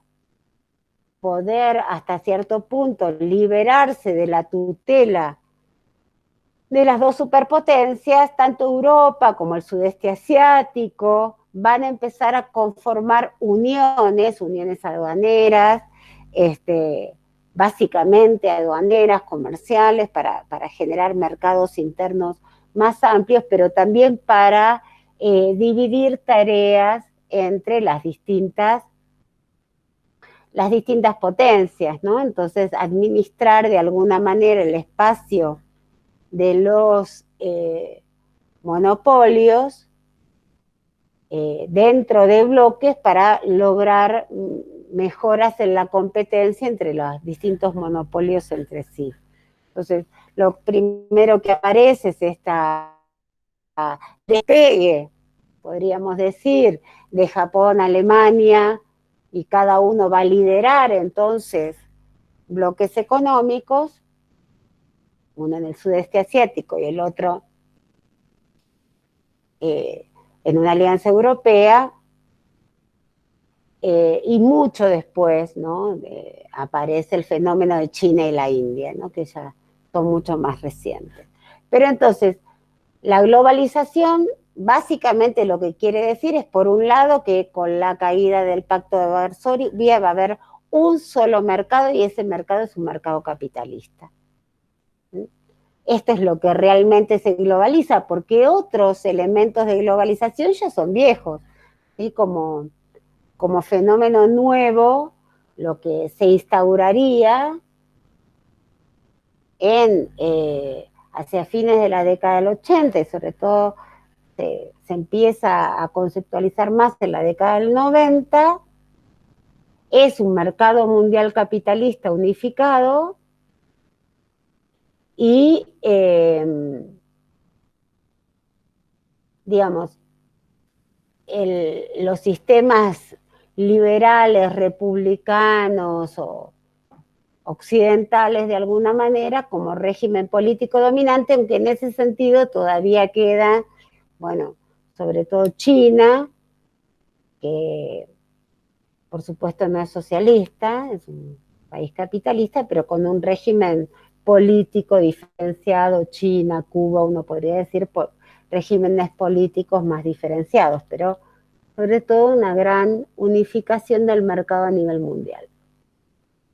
poder hasta cierto punto liberarse de la tutela de las dos superpotencias, tanto Europa como el sudeste asiático van a empezar a conformar uniones aduaneras, básicamente aduaneras, comerciales, para generar mercados internos más amplios, pero también para dividir tareas entre las distintas potencias, ¿no? Entonces, administrar de alguna manera el espacio de los monopolios dentro de bloques para lograr mejoras en la competencia entre los distintos monopolios entre sí. Entonces, lo primero que aparece es esta despegue, podríamos decir, de Japón, Alemania, y cada uno va a liderar entonces bloques económicos, uno en el sudeste asiático y el otro en una alianza europea, y mucho después, ¿no? Aparece el fenómeno de China y la India, ¿no? Que ya son mucho más recientes. Pero entonces, la globalización básicamente lo que quiere decir es, por un lado, que con la caída del Pacto de Varsovia va a haber un solo mercado, y ese mercado es un mercado capitalista. Esto es lo que realmente se globaliza, porque otros elementos de globalización ya son viejos, ¿sí? Como fenómeno nuevo, lo que se instauraría hacia fines de la década del 80, y sobre todo se empieza a conceptualizar más en la década del 90, es un mercado mundial capitalista unificado, y digamos, los sistemas liberales, republicanos o occidentales de alguna manera como régimen político dominante, aunque en ese sentido todavía queda, bueno, sobre todo China, que por supuesto no es socialista, es un país capitalista, pero con un régimen político diferenciado. China, Cuba, uno podría decir regímenes políticos más diferenciados, pero sobre todo una gran unificación del mercado a nivel mundial.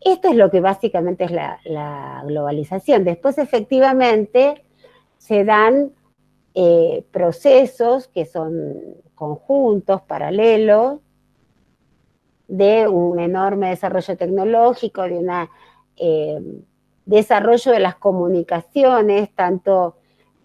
Esto es lo que básicamente es la globalización. Después, efectivamente, se dan procesos que son conjuntos, paralelos, de un enorme desarrollo tecnológico, de un desarrollo de las comunicaciones, tanto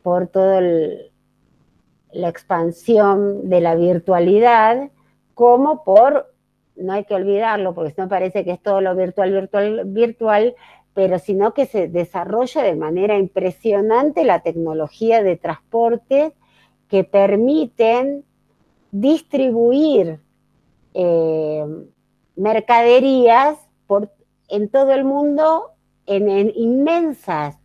por toda la expansión de la virtualidad, como por, no hay que olvidarlo, porque si no parece que es todo lo virtual, pero sino que se desarrolla de manera impresionante la tecnología de transporte que permiten distribuir mercaderías en todo el mundo en inmensas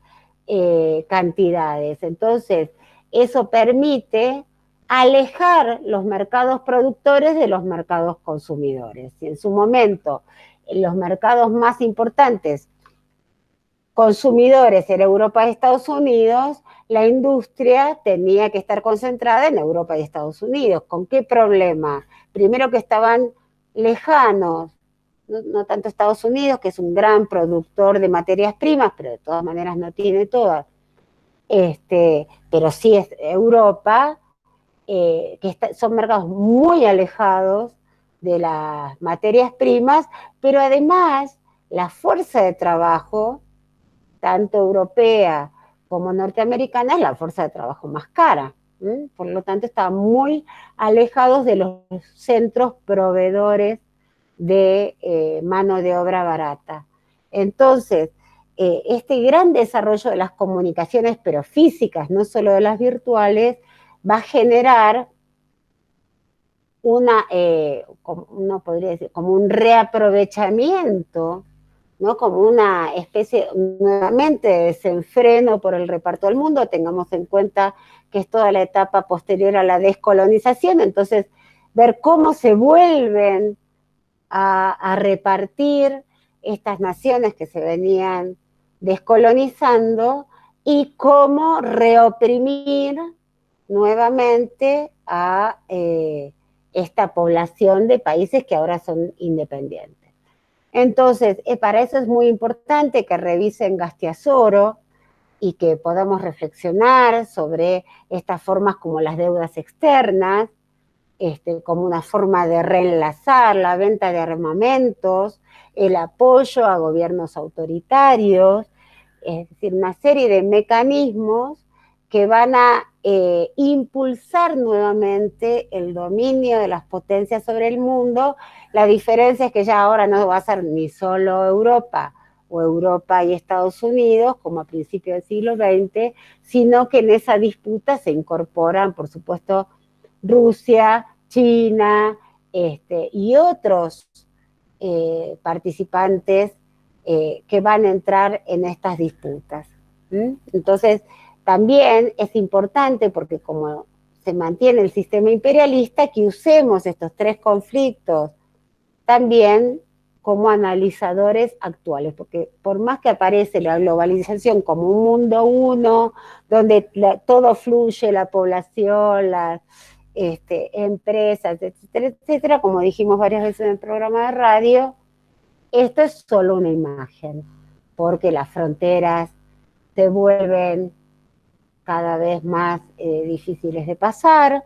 cantidades. Entonces, eso permite alejar los mercados productores de los mercados consumidores. Y en su momento, los mercados más importantes consumidores en Europa y Estados Unidos, la industria tenía que estar concentrada en Europa y Estados Unidos. ¿Con qué problema? Primero que estaban lejanos, no tanto Estados Unidos, que es un gran productor de materias primas, pero de todas maneras no tiene todas, pero sí es Europa, son mercados muy alejados de las materias primas, pero además la fuerza de trabajo, tanto europea como norteamericana, es la fuerza de trabajo más cara. Por lo tanto, estaban muy alejados de los centros proveedores de mano de obra barata. Entonces, este gran desarrollo de las comunicaciones, pero físicas, no solo de las virtuales, va a generar uno podría decir, como un reaprovechamiento, ¿no? Como una especie nuevamente de desenfreno por el reparto del mundo. Tengamos en cuenta que es toda la etapa posterior a la descolonización, entonces ver cómo se vuelven a repartir estas naciones que se venían descolonizando y cómo reoprimir nuevamente a esta población de países que ahora son independientes. Entonces, para eso es muy importante que revisen Gastiasoro y que podamos reflexionar sobre estas formas como las deudas externas, como una forma de reenlazar la venta de armamentos, el apoyo a gobiernos autoritarios, es decir, una serie de mecanismos que van a impulsar nuevamente el dominio de las potencias sobre el mundo. La diferencia es que ya ahora no va a ser ni solo Europa o Europa y Estados Unidos, como a principios del siglo XX, sino que en esa disputa se incorporan, por supuesto, Rusia, China, y otros participantes que van a entrar en estas disputas. Entonces, también es importante, porque como se mantiene el sistema imperialista, que usemos estos tres conflictos también como analizadores actuales, porque por más que aparece la globalización como un mundo uno, donde todo fluye, la población, las empresas, etcétera, etcétera, como dijimos varias veces en el programa de radio, esto es solo una imagen, porque las fronteras se vuelven cada vez más difíciles de pasar,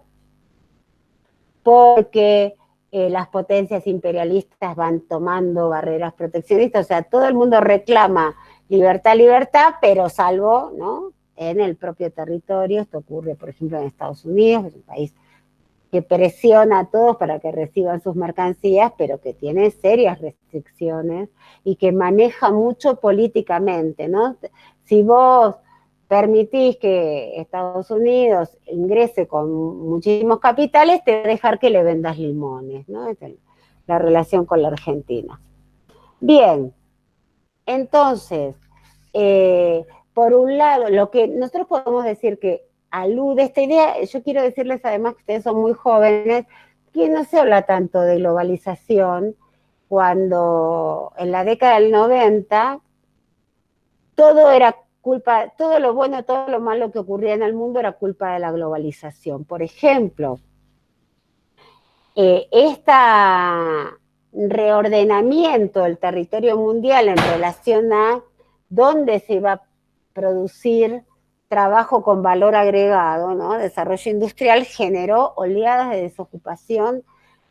porque las potencias imperialistas van tomando barreras proteccionistas, o sea, todo el mundo reclama libertad, libertad, pero salvo, ¿no?, en el propio territorio. Esto ocurre, por ejemplo, en Estados Unidos, que es un país que presiona a todos para que reciban sus mercancías, pero que tiene serias restricciones y que maneja mucho políticamente, ¿no? Si vos permitís que Estados Unidos ingrese con muchísimos capitales, te va a dejar que le vendas limones, ¿no? Esta es la relación con la Argentina. Bien, entonces, por un lado, lo que nosotros podemos decir que alude esta idea, yo quiero decirles además que ustedes son muy jóvenes, que no se habla tanto de globalización, cuando en la década del 90 todo era culpa, todo lo bueno, todo lo malo que ocurría en el mundo era culpa de la globalización. Por ejemplo, Este reordenamiento del territorio mundial en relación a dónde se va a producir trabajo con valor agregado, ¿no? Desarrollo industrial, generó oleadas de desocupación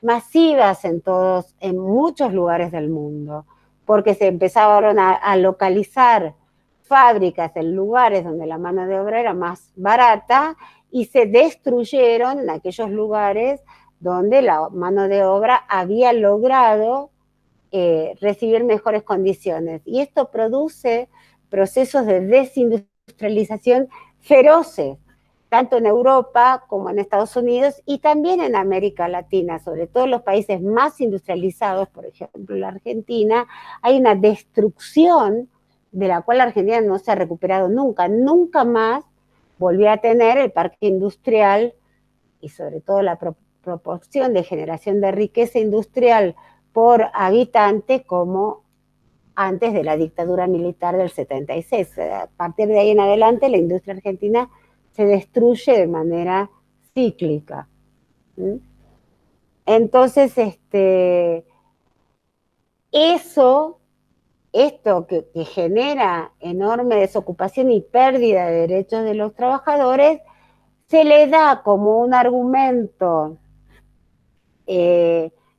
masivas en muchos lugares del mundo, porque se empezaron a localizar fábricas en lugares donde la mano de obra era más barata y se destruyeron en aquellos lugares donde la mano de obra había logrado recibir mejores condiciones. Y esto produce procesos de desindustrialización feroces, tanto en Europa como en Estados Unidos y también en América Latina, sobre todo en los países más industrializados, por ejemplo la Argentina, hay una destrucción de la cual la Argentina no se ha recuperado nunca, nunca más volvió a tener el parque industrial y sobre todo la proporción de generación de riqueza industrial por habitante como antes de la dictadura militar del 76. A partir de ahí en adelante la industria argentina se destruye de manera cíclica. Entonces, esto que genera enorme desocupación y pérdida de derechos de los trabajadores, se le da como un argumento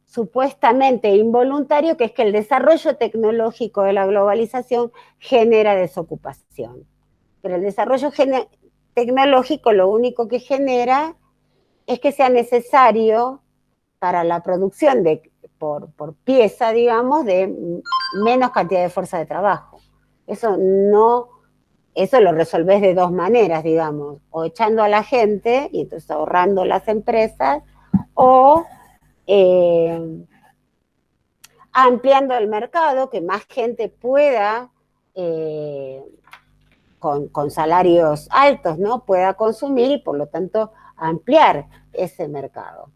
supuestamente involuntario, que es que el desarrollo tecnológico de la globalización genera desocupación. Pero el desarrollo tecnológico lo único que genera es que sea necesario para la producción por pieza, digamos, de menos cantidad de fuerza de trabajo. Eso lo resolvés de dos maneras, digamos, o echando a la gente, y entonces ahorrando las empresas, o ampliando el mercado, que más gente pueda, con salarios altos, ¿no? Pueda consumir y por lo tanto ampliar ese mercado.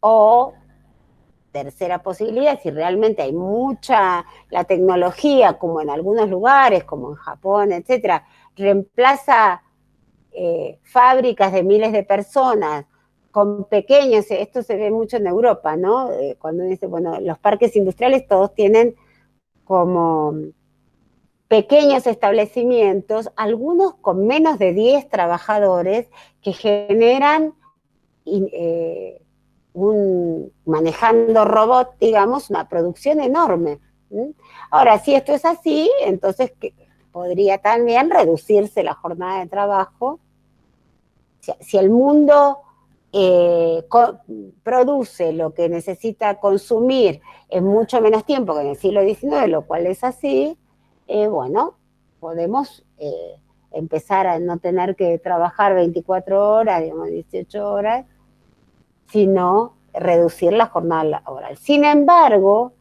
O tercera posibilidad, si realmente hay la tecnología, como en algunos lugares, como en Japón, etcétera, reemplaza fábricas de miles de personas con pequeños, esto se ve mucho en Europa, ¿no? Cuando dice, bueno, los parques industriales todos tienen como pequeños establecimientos, algunos con menos de 10 trabajadores, que generan, manejando robot, digamos, una producción enorme. Ahora, si esto es así, entonces podría también reducirse la jornada de trabajo. Si el mundo produce lo que necesita consumir en mucho menos tiempo que en el siglo XIX, lo cual es así, bueno, podemos empezar a no tener que trabajar 24 horas, digamos 18 horas, sino reducir la jornada laboral. Sin embargo,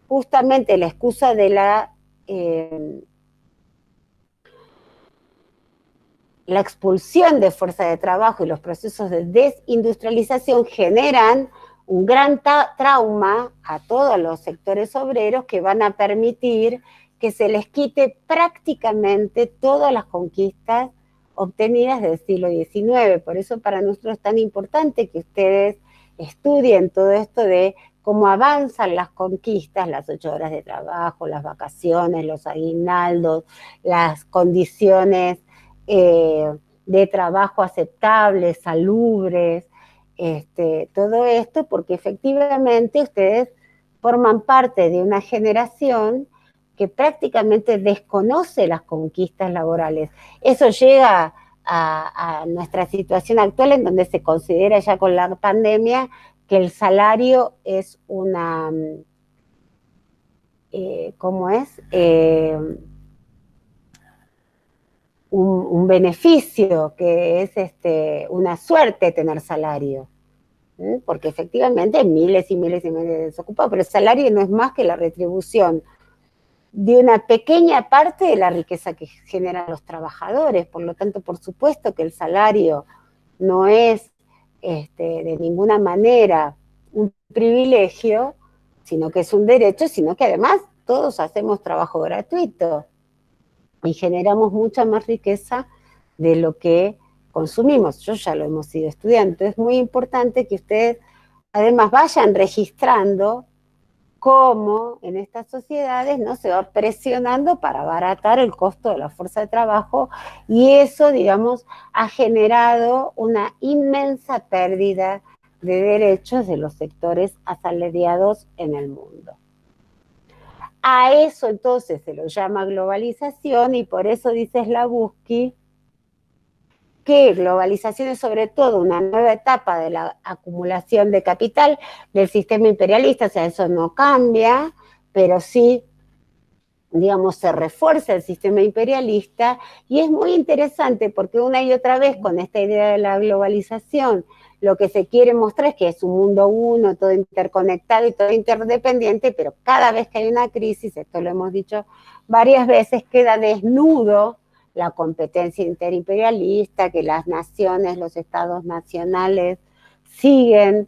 justamente la excusa de la expulsión de fuerza de trabajo y los procesos de desindustrialización generan un gran trauma a todos los sectores obreros, que van a permitir que se les quite prácticamente todas las conquistas obtenidas del siglo XIX. Por eso para nosotros es tan importante que ustedes estudien todo esto de cómo avanzan las conquistas, las 8 horas de trabajo, las vacaciones, los aguinaldos, las condiciones de trabajo aceptables, salubres, todo esto, porque efectivamente ustedes forman parte de una generación que prácticamente desconoce las conquistas laborales. Eso llega a nuestra situación actual, en donde se considera ya con la pandemia que el salario es una, ¿cómo es? Un beneficio, que es una suerte tener salario, porque efectivamente hay miles y miles y miles de desocupados, pero el salario no es más que la retribución de una pequeña parte de la riqueza que generan los trabajadores. Por lo tanto, por supuesto que el salario no es de ninguna manera un privilegio, sino que es un derecho, sino que además todos hacemos trabajo gratuito y generamos mucha más riqueza de lo que consumimos. Yo ya lo hemos ido estudiando. Entonces es muy importante que ustedes además vayan registrando cómo en estas sociedades no se va presionando para abaratar el costo de la fuerza de trabajo, y eso, digamos, ha generado una inmensa pérdida de derechos de los sectores asalariados en el mundo. A eso entonces se lo llama globalización, y por eso dice Slavutsky que globalización es sobre todo una nueva etapa de la acumulación de capital del sistema imperialista. O sea, eso no cambia, pero sí, digamos, se refuerza el sistema imperialista, y es muy interesante porque una y otra vez con esta idea de la globalización lo que se quiere mostrar es que es un mundo uno, todo interconectado y todo interdependiente, pero cada vez que hay una crisis, esto lo hemos dicho varias veces, queda desnudo la competencia interimperialista, que las naciones, los estados nacionales siguen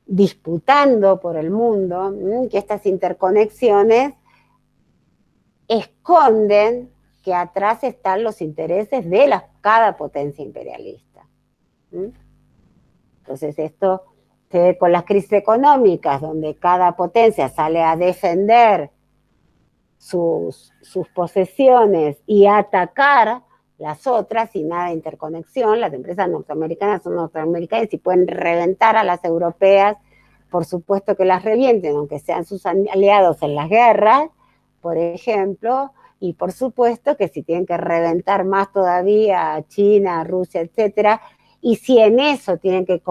disputando por el mundo, que estas interconexiones esconden que atrás están los intereses de cada potencia imperialista. Entonces esto se ve con las crisis económicas, donde cada potencia sale a defender sus posesiones y a atacar las otras, y nada de interconexión. Las empresas norteamericanas son norteamericanas y pueden reventar a las europeas, por supuesto que las revienten, aunque sean sus aliados en las guerras, por ejemplo, y por supuesto que si tienen que reventar más todavía a China, a Rusia, etcétera, y si en eso tienen que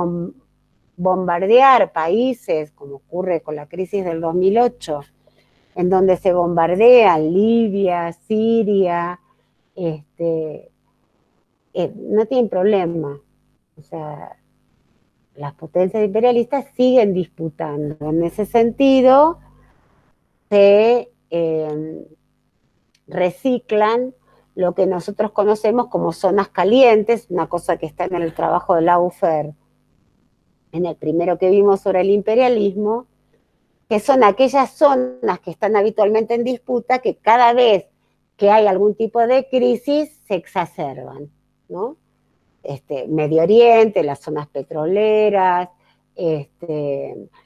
bombardear países, como ocurre con la crisis del 2008, en donde se bombardean Libia, Siria, no tienen problema. O sea, las potencias imperialistas siguen disputando. En ese sentido, se reciclan lo que nosotros conocemos como zonas calientes, una cosa que está en el trabajo de Laufer, en el primero que vimos sobre el imperialismo, que son aquellas zonas que están habitualmente en disputa, que cada vez que hay algún tipo de crisis se exacerban, ¿no? Medio Oriente, las zonas petroleras,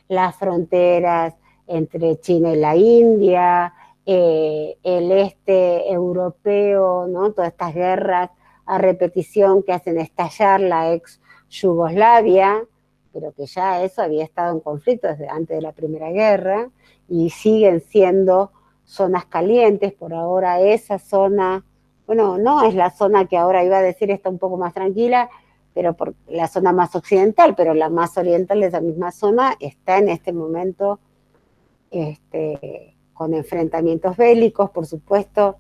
las fronteras entre China y la India, el este europeo, ¿no? Todas estas guerras a repetición que hacen estallar la ex Yugoslavia, pero que ya eso había estado en conflicto desde antes de la Primera Guerra, y siguen siendo zonas calientes. Por ahora esa zona, bueno, no es la zona que ahora iba a decir está un poco más tranquila, pero por la zona más occidental, pero la más oriental de esa misma zona está en este momento con enfrentamientos bélicos. Por supuesto,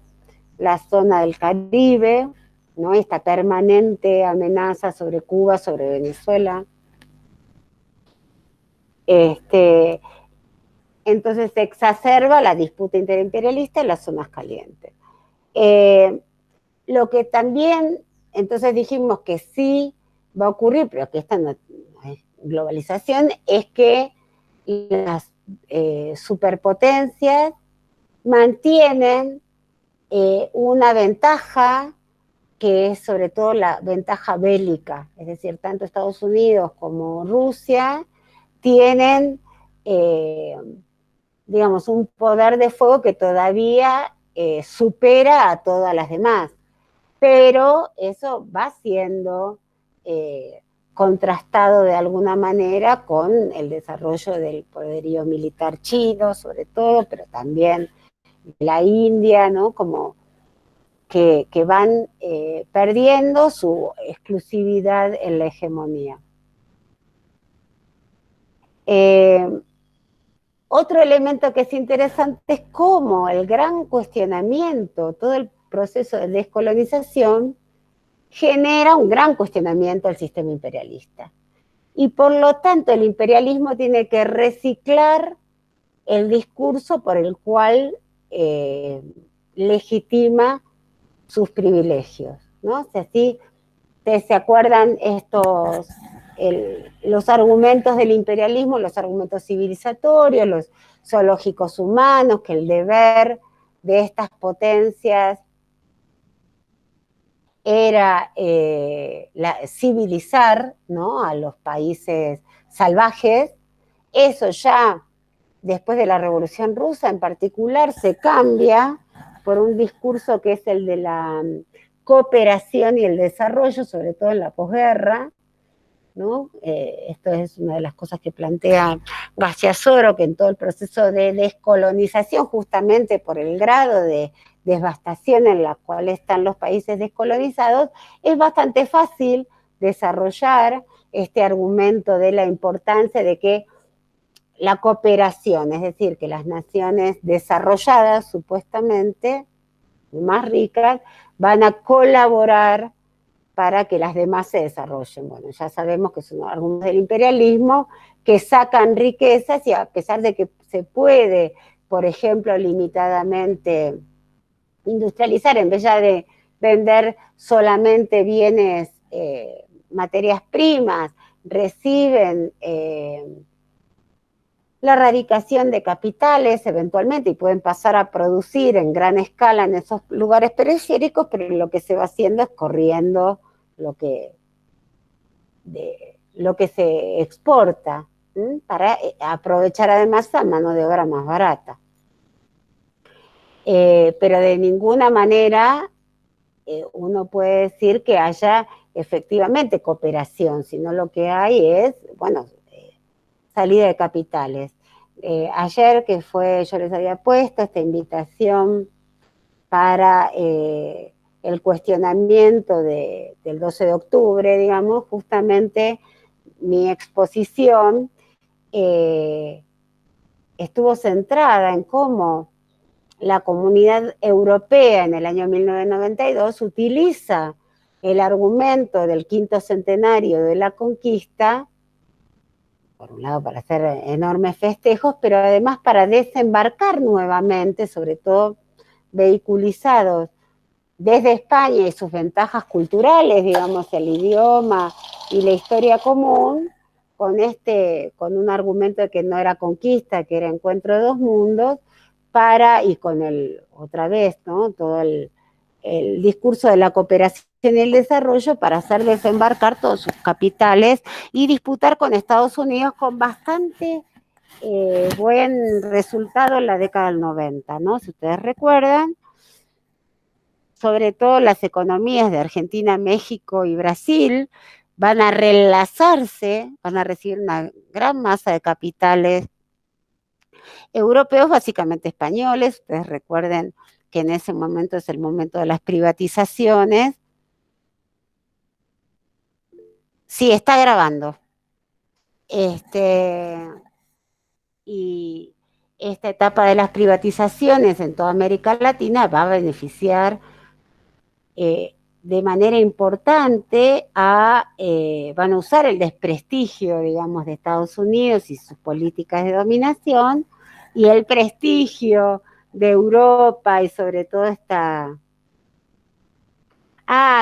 la zona del Caribe, ¿no? Esta permanente amenaza sobre Cuba, sobre Venezuela. Entonces se exacerba la disputa interimperialista en las zonas calientes. Lo que también, entonces dijimos que sí va a ocurrir, pero que esta no es globalización, es que las superpotencias mantienen una ventaja que es sobre todo la ventaja bélica, es decir, tanto Estados Unidos como Rusia tienen, digamos, un poder de fuego que todavía supera a todas las demás, pero eso va siendo contrastado de alguna manera con el desarrollo del poderío militar chino, sobre todo, pero también la India, ¿no? Como que van perdiendo su exclusividad en la hegemonía. Otro elemento que es interesante es cómo el gran cuestionamiento, todo el proceso de descolonización, genera un gran cuestionamiento al sistema imperialista. Y por lo tanto el imperialismo tiene que reciclar el discurso por el cual legitima sus privilegios, ¿no? O sea, si se acuerdan los argumentos del imperialismo, los argumentos civilizatorios, los zoológicos humanos, que el deber de estas potencias era civilizar, ¿no?, a los países salvajes. Eso ya después de la Revolución Rusa en particular se cambia por un discurso que es el de la cooperación y el desarrollo, sobre todo en la posguerra, ¿no? Esto es una de las cosas que plantea Gaciasoro, que en todo el proceso de descolonización, justamente por el grado de devastación en la cual están los países descolonizados, es bastante fácil desarrollar este argumento de la importancia de que la cooperación, es decir, que las naciones desarrolladas, supuestamente, más ricas, van a colaborar para que las demás se desarrollen. Bueno, ya sabemos que son algunos del imperialismo que sacan riquezas y a pesar de que se puede, por ejemplo, limitadamente industrializar, en vez ya de vender solamente bienes, materias primas, reciben la radicación de capitales eventualmente y pueden pasar a producir en gran escala en esos lugares periféricos, pero lo que se va haciendo es corriendo lo que se exporta, ¿sí?, para aprovechar además a mano de obra más barata. Pero de ninguna manera uno puede decir que haya efectivamente cooperación, sino lo que hay es, bueno, salida de capitales. Ayer que yo les había puesto esta invitación para el cuestionamiento del 12 de octubre, digamos, justamente mi exposición estuvo centrada en cómo la Comunidad Europea en el año 1992 utiliza el argumento del quinto centenario de la conquista, por un lado para hacer enormes festejos, pero además para desembarcar nuevamente, sobre todo vehiculizados desde España y sus ventajas culturales, digamos, el idioma y la historia común, con un argumento de que no era conquista, que era encuentro de dos mundos, y con otra vez, ¿no?, todo el discurso de la cooperación y el desarrollo para hacer desembarcar todos sus capitales y disputar con Estados Unidos con bastante buen resultado en la década del 90, ¿no? Si ustedes recuerdan, sobre todo las economías de Argentina, México y Brasil van a relanzarse, van a recibir una gran masa de capitales europeos, básicamente españoles. Ustedes recuerden que en ese momento es el momento de las privatizaciones. Sí, está grabando. Y esta etapa de las privatizaciones en toda América Latina va a beneficiar de manera importante van a usar el desprestigio, digamos, de Estados Unidos y sus políticas de dominación, y el prestigio de Europa y sobre todo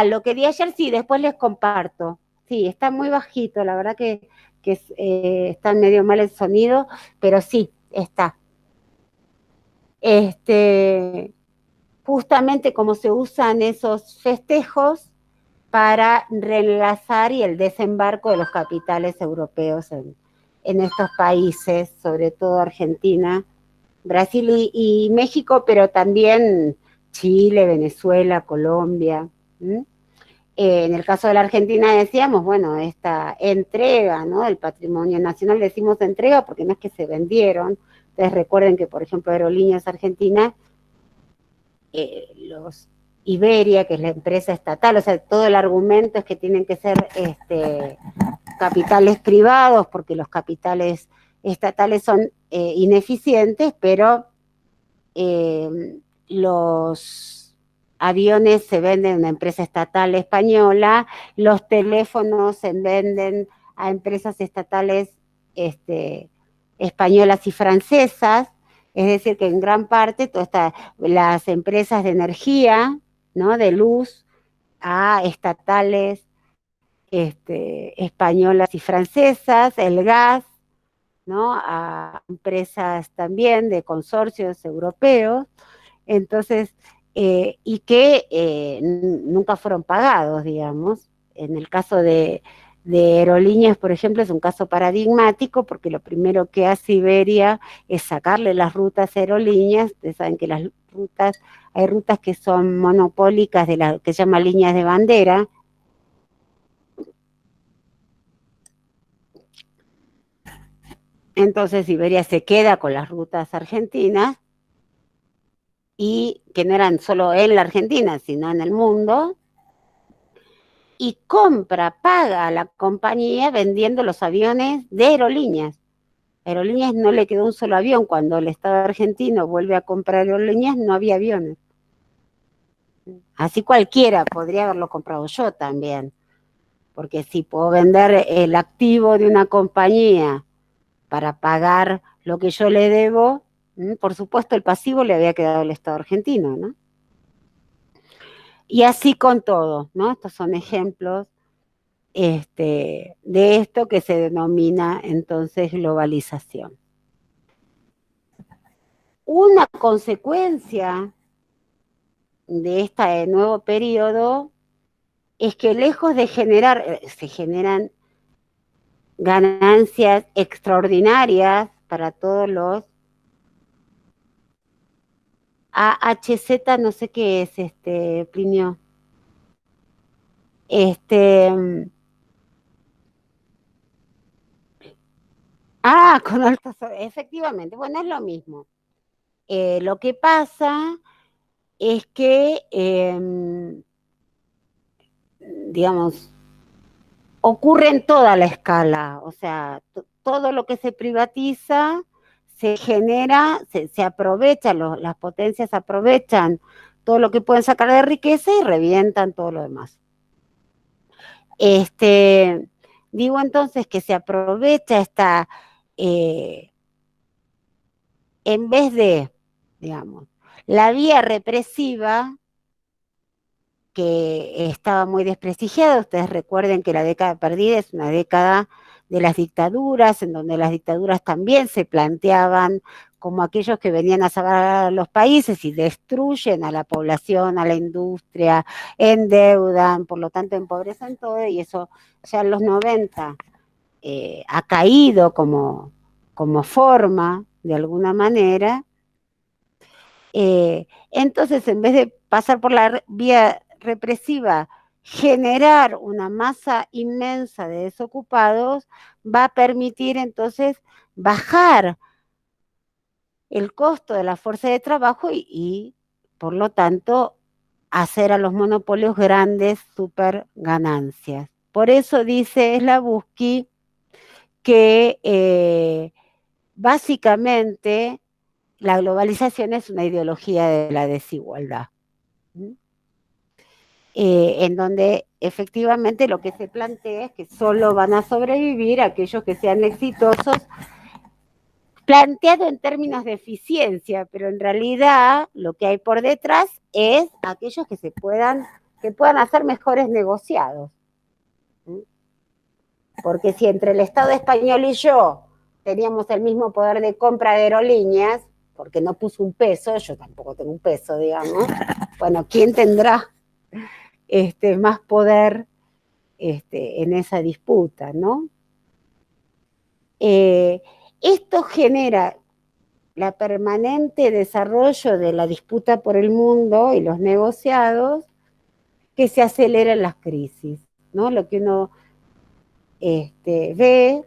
lo que di ayer, sí, después les comparto. Sí, está muy bajito, la verdad que está medio mal el sonido, pero sí, está. Justamente como se usan esos festejos para reenlazar y el desembarco de los capitales europeos en estos países, sobre todo Argentina, Brasil y México, pero también Chile, Venezuela, Colombia. En el caso de la Argentina decíamos, bueno, esta entrega, ¿no?, del patrimonio nacional, decimos entrega porque no es que se vendieron. Ustedes recuerden que, por ejemplo, Aerolíneas Argentina, los Iberia, que es la empresa estatal, o sea, todo el argumento es que tienen que ser capitales privados, porque los capitales estatales son ineficientes, pero los aviones se venden a una empresa estatal española, los teléfonos se venden a empresas estatales españolas y francesas. Es decir, que en gran parte todas las empresas de energía, ¿no?, de luz, a estatales españolas y francesas, el gas, ¿no?, a empresas también de consorcios europeos. Entonces, y que nunca fueron pagados, digamos. En el caso de Aerolíneas, por ejemplo, es un caso paradigmático porque lo primero que hace Iberia es sacarle las rutas a Aerolíneas. Ustedes saben que las rutas, hay rutas que son monopólicas de las que se llaman líneas de bandera. Entonces Iberia se queda con las rutas argentinas y que no eran solo en la Argentina, sino en el mundo, y paga a la compañía vendiendo los aviones de Aerolíneas. Aerolíneas no le quedó un solo avión. Cuando el Estado argentino vuelve a comprar Aerolíneas, no había aviones. Así cualquiera podría haberlo comprado yo también, porque si puedo vender el activo de una compañía para pagar lo que yo le debo, por supuesto el pasivo le había quedado al Estado argentino, ¿no? Y así con todo, ¿no? Estos son ejemplos de esto que se denomina entonces globalización. Una consecuencia de este nuevo periodo es que lejos de se generan ganancias extraordinarias para todos los AHZ, no sé qué es, Plinio. Con altas, efectivamente, bueno, es lo mismo. Lo que pasa es que, digamos, ocurre en toda la escala, o sea, todo lo que se privatiza se genera, se aprovecha, las potencias aprovechan todo lo que pueden sacar de riqueza y revientan todo lo demás. Digo entonces que se aprovecha en vez de, digamos, la vía represiva, que estaba muy desprestigiada. Ustedes recuerden que la década perdida es una década de las dictaduras, en donde las dictaduras también se planteaban como aquellos que venían a salvar a los países y destruyen a la población, a la industria, endeudan, por lo tanto empobrecen todo, y eso ya en los 90 ha caído como forma, de alguna manera. Entonces, en vez de pasar por la vía represiva, generar una masa inmensa de desocupados, va a permitir entonces bajar el costo de la fuerza de trabajo y por lo tanto, hacer a los monopolios grandes super ganancias. Por eso dice Slavutsky que básicamente la globalización es una ideología de la desigualdad, en donde efectivamente lo que se plantea es que solo van a sobrevivir aquellos que sean exitosos, planteado en términos de eficiencia, pero en realidad lo que hay por detrás es aquellos que puedan hacer mejores negociados. Porque si entre el Estado español y yo teníamos el mismo poder de compra de aerolíneas, porque no puso un peso, yo tampoco tengo un peso, digamos, bueno, ¿quién tendrá más poder en esa disputa, ¿no? Esto genera la permanente desarrollo de la disputa por el mundo y los negociados, que se aceleran las crisis, ¿no? Lo que uno ve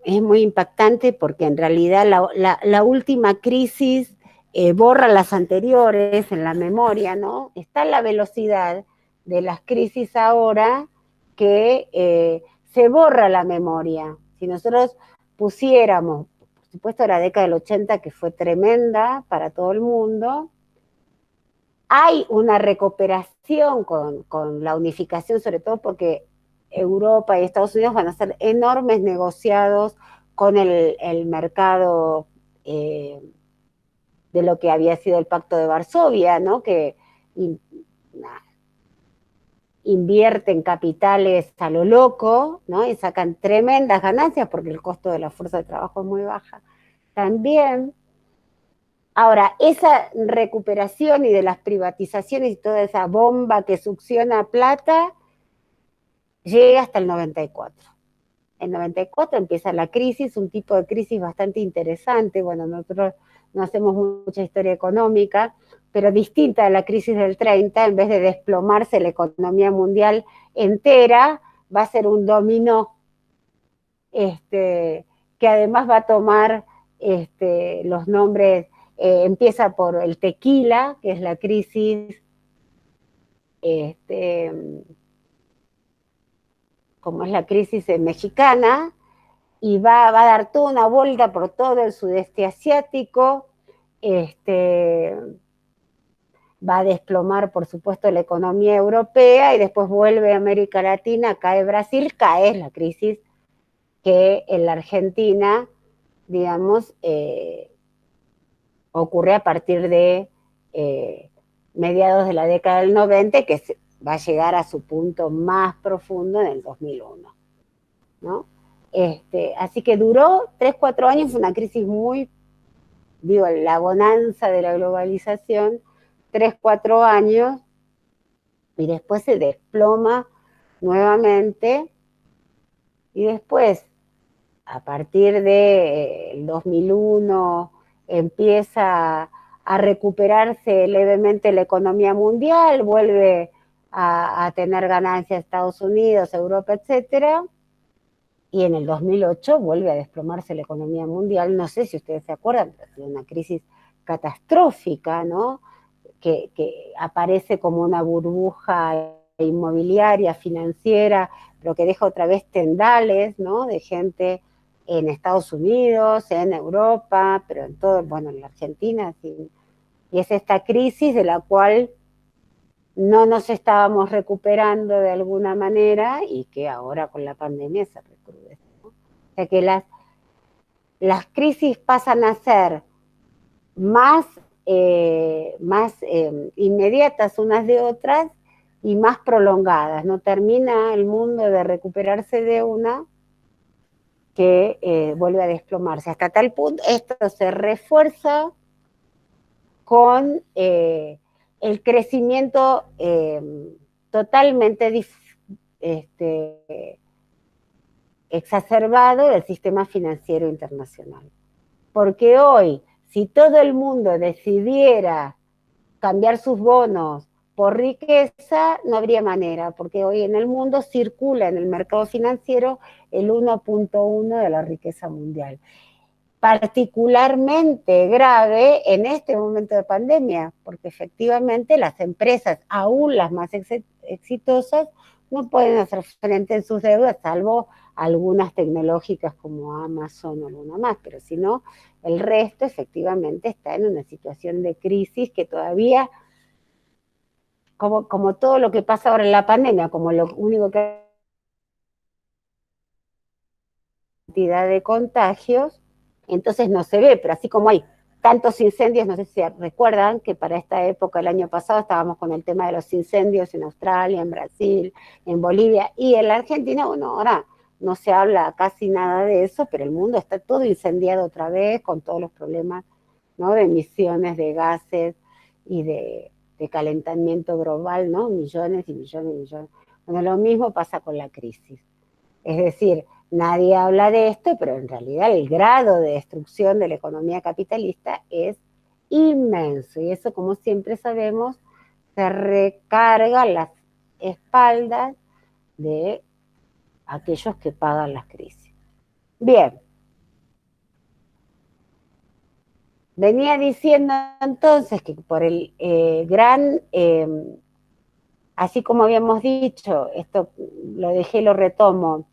es muy impactante, porque en realidad la última crisis borra las anteriores en la memoria, ¿no? Está la velocidad de las crisis ahora que se borra la memoria. Si nosotros pusiéramos, por supuesto, la década del 80, que fue tremenda para todo el mundo, hay una recuperación con la unificación, sobre todo porque Europa y Estados Unidos van a hacer enormes negociados con el mercado de lo que había sido el Pacto de Varsovia, ¿no? Que invierten capitales a lo loco, ¿no? Y sacan tremendas ganancias porque el costo de la fuerza de trabajo es muy baja. También Ahora, esa recuperación y de las privatizaciones y toda esa bomba que succiona plata llega hasta el 94. En 94 empieza la crisis, un tipo de crisis bastante interesante. Bueno, nosotros no hacemos mucha historia económica, pero distinta a la crisis del 30, en vez de desplomarse la economía mundial entera, va a ser un dominó, que además va a tomar los nombres, empieza por el tequila, que es la crisis, como es la crisis mexicana, y va a dar toda una vuelta por todo el sudeste asiático, va a desplomar, por supuesto, la economía europea, y después vuelve a América Latina, cae Brasil, cae la crisis que en la Argentina, digamos, ocurre a partir de mediados de la década del 90, que va a llegar a su punto más profundo en el 2001, ¿no? Así que duró 3, 4 años, fue una crisis muy, digo, la bonanza de la globalización, 3, 4 años, y después se desploma nuevamente, y después, a partir del 2001, empieza a recuperarse levemente la economía mundial, vuelve a tener ganancias Estados Unidos, Europa, etcétera, y en el 2008 vuelve a desplomarse la economía mundial. No sé si ustedes se acuerdan, pero ha sido una crisis catastrófica, ¿no? Que aparece como una burbuja inmobiliaria, financiera, pero que deja otra vez tendales, ¿no? De gente en Estados Unidos, en Europa, pero en todo, bueno, en la Argentina, sí. Y es esta crisis de la cual no nos estábamos recuperando de alguna manera y que ahora con la pandemia se recrudece, ¿no? O sea que las crisis pasan a ser más inmediatas unas de otras y más prolongadas. No termina el mundo de recuperarse de una que vuelve a desplomarse. Hasta tal punto, esto se refuerza con el crecimiento totalmente exacerbado del sistema financiero internacional. Porque hoy, si todo el mundo decidiera cambiar sus bonos por riqueza, no habría manera, porque hoy en el mundo circula en el mercado financiero el 1.1 de la riqueza mundial. Particularmente grave en este momento de pandemia, porque efectivamente las empresas, aún las más exitosas, no pueden hacer frente en sus deudas, salvo algunas tecnológicas como Amazon o alguna más, pero si no, el resto efectivamente está en una situación de crisis que todavía, como todo lo que pasa ahora en la pandemia, como lo único que cantidad de contagios, entonces no se ve, pero así como hay tantos incendios, no sé si recuerdan que para esta época, el año pasado, estábamos con el tema de los incendios en Australia, en Brasil, en Bolivia y en la Argentina. Bueno, ahora no se habla casi nada de eso, pero el mundo está todo incendiado otra vez con todos los problemas, ¿no? De emisiones de gases y de calentamiento global, ¿no? Millones y millones y millones. Bueno, lo mismo pasa con la crisis. Es decir, nadie habla de esto, pero en realidad el grado de destrucción de la economía capitalista es inmenso. Y eso, como siempre sabemos, se recarga las espaldas de aquellos que pagan las crisis. Bien. Venía diciendo entonces que por el gran, así como habíamos dicho, esto lo dejé, lo retomo,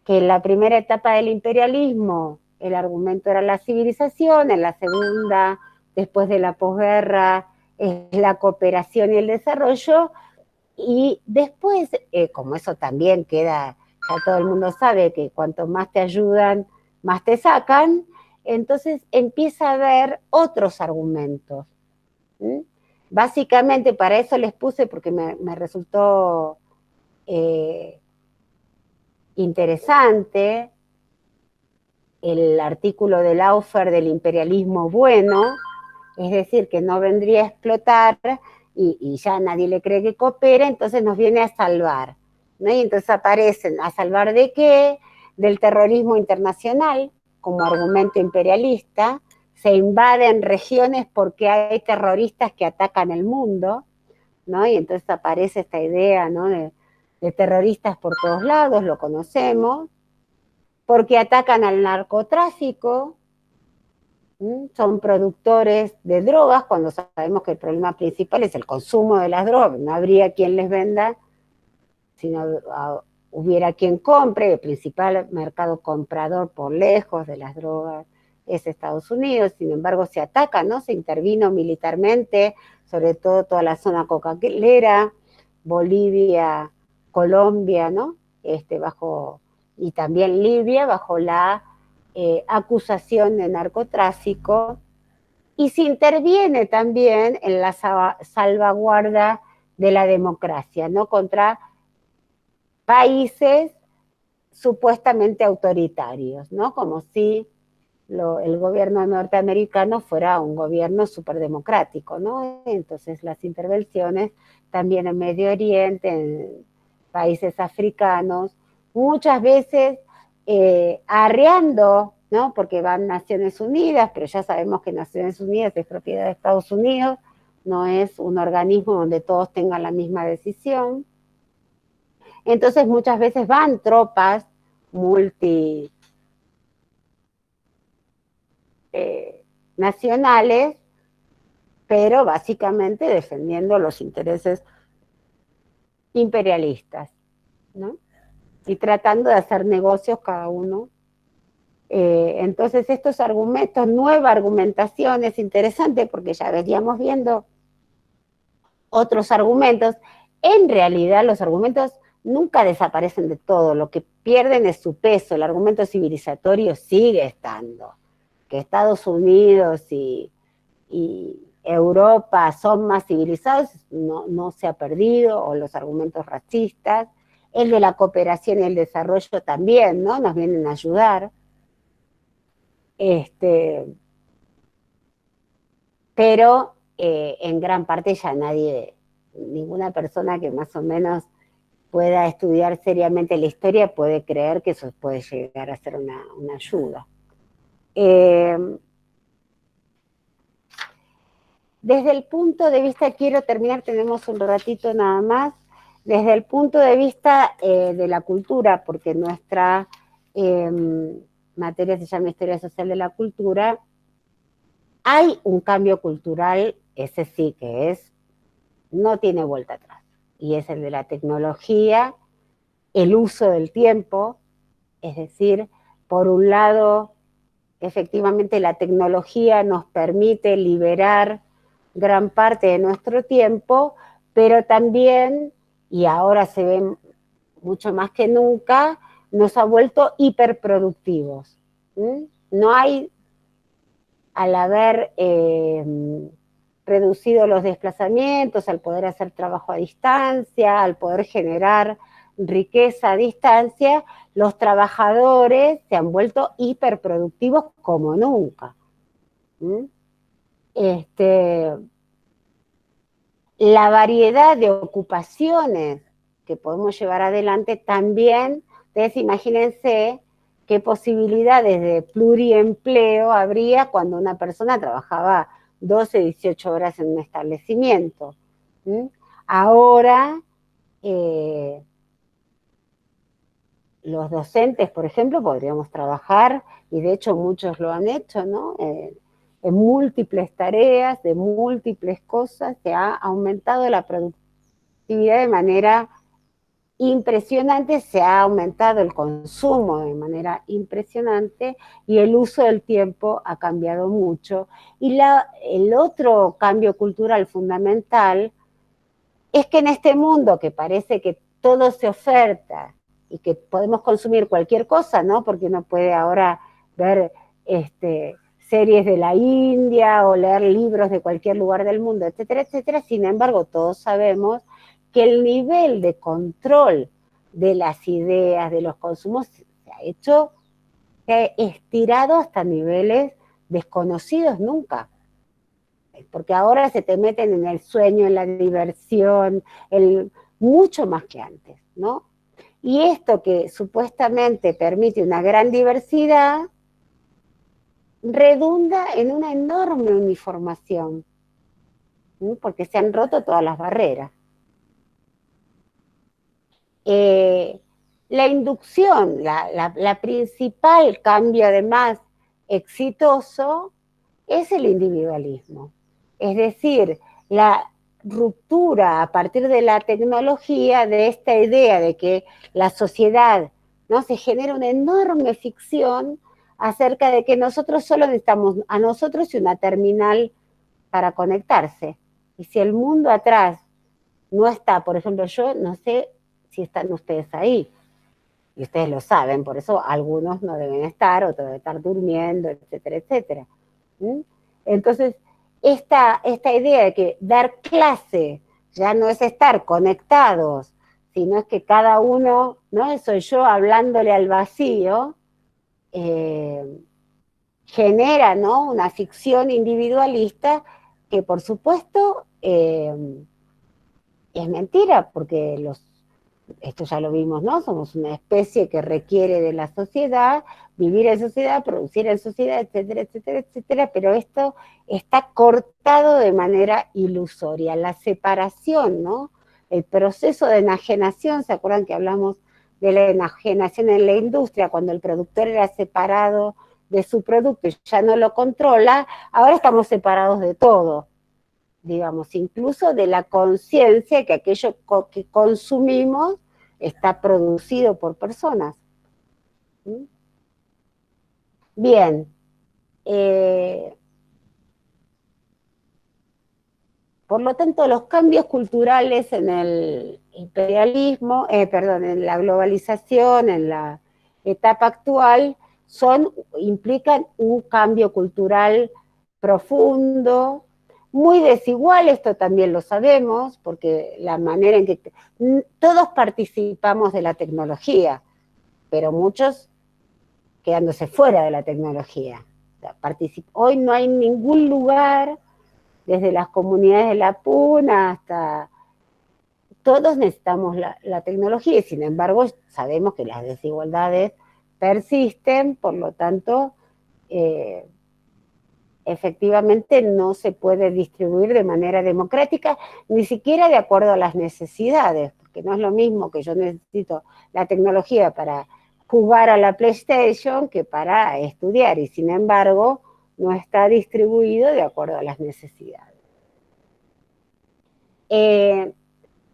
que en la primera etapa del imperialismo el argumento era la civilización, en la segunda, después de la posguerra, es la cooperación y el desarrollo, y después, como eso también queda, ya todo el mundo sabe que cuanto más te ayudan, más te sacan, entonces empieza a haber otros argumentos. ¿Sí? Básicamente para eso les puse, porque me resultó interesante el artículo de Laufer del imperialismo bueno, es decir, que no vendría a explotar y ya nadie le cree que coopera, entonces nos viene a salvar, ¿no? Y entonces aparecen, ¿a salvar de qué? Del terrorismo internacional, como argumento imperialista, se invaden regiones porque hay terroristas que atacan el mundo, ¿no? Y entonces aparece esta idea, ¿no? de terroristas por todos lados, lo conocemos, porque atacan al narcotráfico, son productores de drogas, cuando sabemos que el problema principal es el consumo de las drogas, no habría quien les venda si no hubiera quien compre, el principal mercado comprador por lejos de las drogas es Estados Unidos, sin embargo se ataca, ¿no? Se intervino militarmente, sobre todo toda la zona cocainera, Bolivia, Colombia, ¿no? Y también Libia, bajo la acusación de narcotráfico, y se interviene también en la salvaguarda de la democracia, ¿no? Contra países supuestamente autoritarios, ¿no? Como si el gobierno norteamericano fuera un gobierno superdemocrático, ¿no? Entonces las intervenciones también en Medio Oriente, en países africanos, muchas veces arreando, ¿no? Porque van Naciones Unidas, pero ya sabemos que Naciones Unidas es propiedad de Estados Unidos, no es un organismo donde todos tengan la misma decisión. Entonces muchas veces van tropas multinacionales, pero básicamente defendiendo los intereses imperialistas, ¿no? Y tratando de hacer negocios cada uno. Entonces estos argumentos, nueva argumentación es interesante porque ya veníamos viendo otros argumentos. En realidad los argumentos nunca desaparecen de todo, lo que pierden es su peso, el argumento civilizatorio sigue estando, que Estados Unidos y Europa son más civilizados, no se ha perdido, o los argumentos racistas, el de la cooperación y el desarrollo también, ¿no? Nos vienen a ayudar. Pero en gran parte ya ninguna persona que más o menos pueda estudiar seriamente la historia puede creer que eso puede llegar a ser una ayuda. Desde el punto de vista, quiero terminar, tenemos un ratito nada más, desde el punto de vista de la cultura, porque nuestra materia se llama Historia Social de la Cultura, hay un cambio cultural, ese sí que no tiene vuelta atrás, y es el de la tecnología, el uso del tiempo, es decir, por un lado, efectivamente la tecnología nos permite liberar gran parte de nuestro tiempo, pero también, y ahora se ve mucho más que nunca, nos ha vuelto hiperproductivos. No hay, al haber reducido los desplazamientos, al poder hacer trabajo a distancia, al poder generar riqueza a distancia, los trabajadores se han vuelto hiperproductivos como nunca. La variedad de ocupaciones que podemos llevar adelante también, entonces imagínense qué posibilidades de pluriempleo habría cuando una persona trabajaba 12, 18 horas en un establecimiento. Ahora, los docentes, por ejemplo, podríamos trabajar, y de hecho muchos lo han hecho, ¿no? En múltiples tareas, de múltiples cosas, se ha aumentado la productividad de manera impresionante, se ha aumentado el consumo de manera impresionante y el uso del tiempo ha cambiado mucho. Y el otro cambio cultural fundamental es que en este mundo que parece que todo se oferta y que podemos consumir cualquier cosa, ¿no? Porque uno puede ahora ver series de la India o leer libros de cualquier lugar del mundo, etcétera, etcétera. Sin embargo, todos sabemos que el nivel de control de las ideas, de los consumos, se ha estirado hasta niveles desconocidos nunca. porque ahora se te meten en el sueño, en la diversión, mucho más que antes, ¿no? Y esto que supuestamente permite una gran diversidad, redunda en una enorme uniformación, ¿sí? Porque se han roto todas las barreras. La inducción, la principal cambio además exitoso es el individualismo. Es decir, la ruptura a partir de la tecnología de esta idea de que la sociedad, ¿no? Se genera una enorme ficción acerca de que nosotros solo necesitamos a nosotros y una terminal para conectarse. Y si el mundo atrás no está, por ejemplo, yo no sé si están ustedes ahí, y ustedes lo saben, por eso algunos no deben estar, otros deben estar durmiendo, etcétera, etcétera. Entonces, esta idea de que dar clase ya no es estar conectados, sino es que cada uno, ¿no? Soy yo hablándole al vacío, genera, ¿no? Una ficción individualista que por supuesto es mentira, porque esto ya lo vimos, ¿no? Somos una especie que requiere de la sociedad, vivir en sociedad, producir en sociedad, etcétera, etcétera, etcétera, pero esto está cortado de manera ilusoria. La separación, ¿no? El proceso de enajenación, ¿se acuerdan que hablamos de la enajenación en la industria, cuando el productor era separado de su producto y ya no lo controla? Ahora estamos separados de todo, digamos, incluso de la conciencia que aquello que consumimos está producido por personas. ¿Mm? Bien. Por lo tanto, los cambios culturales en el imperialismo, perdón, en la globalización, en la etapa actual, implican un cambio cultural profundo, muy desigual, esto también lo sabemos, porque la manera en que todos participamos de la tecnología, pero muchos quedándose fuera de la tecnología. O sea, hoy no hay ningún lugar, desde las comunidades de la puna hasta... Todos necesitamos la tecnología y sin embargo sabemos que las desigualdades persisten, por lo tanto, efectivamente no se puede distribuir de manera democrática, ni siquiera de acuerdo a las necesidades, porque no es lo mismo que yo necesito la tecnología para jugar a la PlayStation que para estudiar, y sin embargo no está distribuido de acuerdo a las necesidades.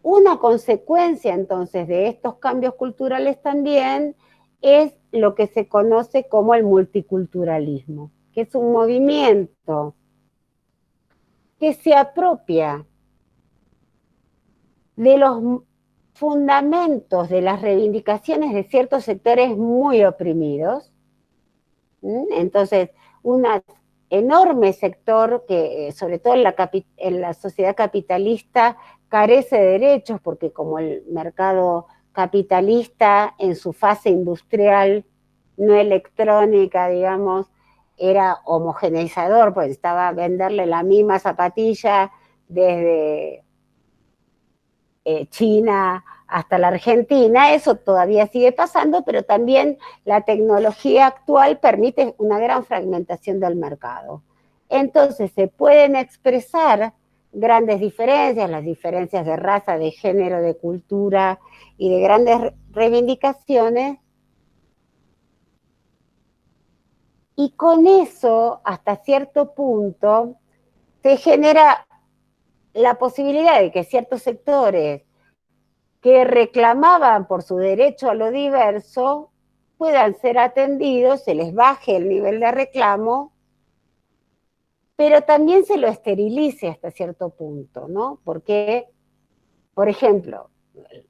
Una consecuencia entonces de estos cambios culturales también es lo que se conoce como el multiculturalismo, que es un movimiento que se apropia de los fundamentos de las reivindicaciones de ciertos sectores muy oprimidos. Entonces, un enorme sector que, sobre todo en la sociedad capitalista, carece de derechos, porque como el mercado capitalista en su fase industrial, no electrónica, digamos, era homogeneizador, pues estaba venderle la misma zapatilla desde China hasta la Argentina, eso todavía sigue pasando, pero también la tecnología actual permite una gran fragmentación del mercado. Entonces se pueden expresar grandes diferencias, las diferencias de raza, de género, de cultura y de grandes reivindicaciones, y con eso, hasta cierto punto, se genera la posibilidad de que ciertos sectores que reclamaban por su derecho a lo diverso puedan ser atendidos, se les baje el nivel de reclamo, pero también se lo esterilice hasta cierto punto, ¿no? Porque, por ejemplo, el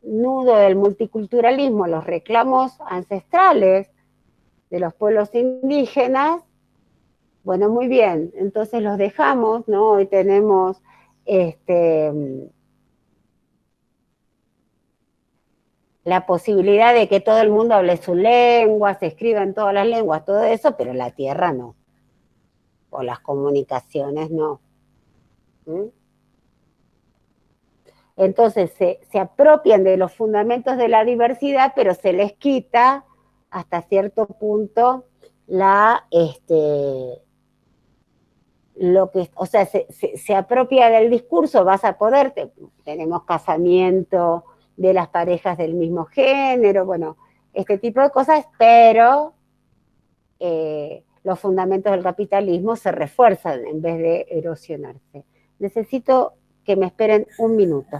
nudo del multiculturalismo, los reclamos ancestrales de los pueblos indígenas, bueno, muy bien, entonces los dejamos, ¿no? Hoy tenemos la posibilidad de que todo el mundo hable su lengua, se escriba en todas las lenguas, todo eso, pero la tierra no. o las comunicaciones no. ¿Mm? Entonces se apropian de los fundamentos de la diversidad, pero se les quita hasta cierto punto lo que, o sea, se apropia del discurso, vas a poder, tenemos casamiento de las parejas del mismo género, bueno, este tipo de cosas, pero los fundamentos del capitalismo se refuerzan en vez de erosionarse. Necesito que me esperen un minuto.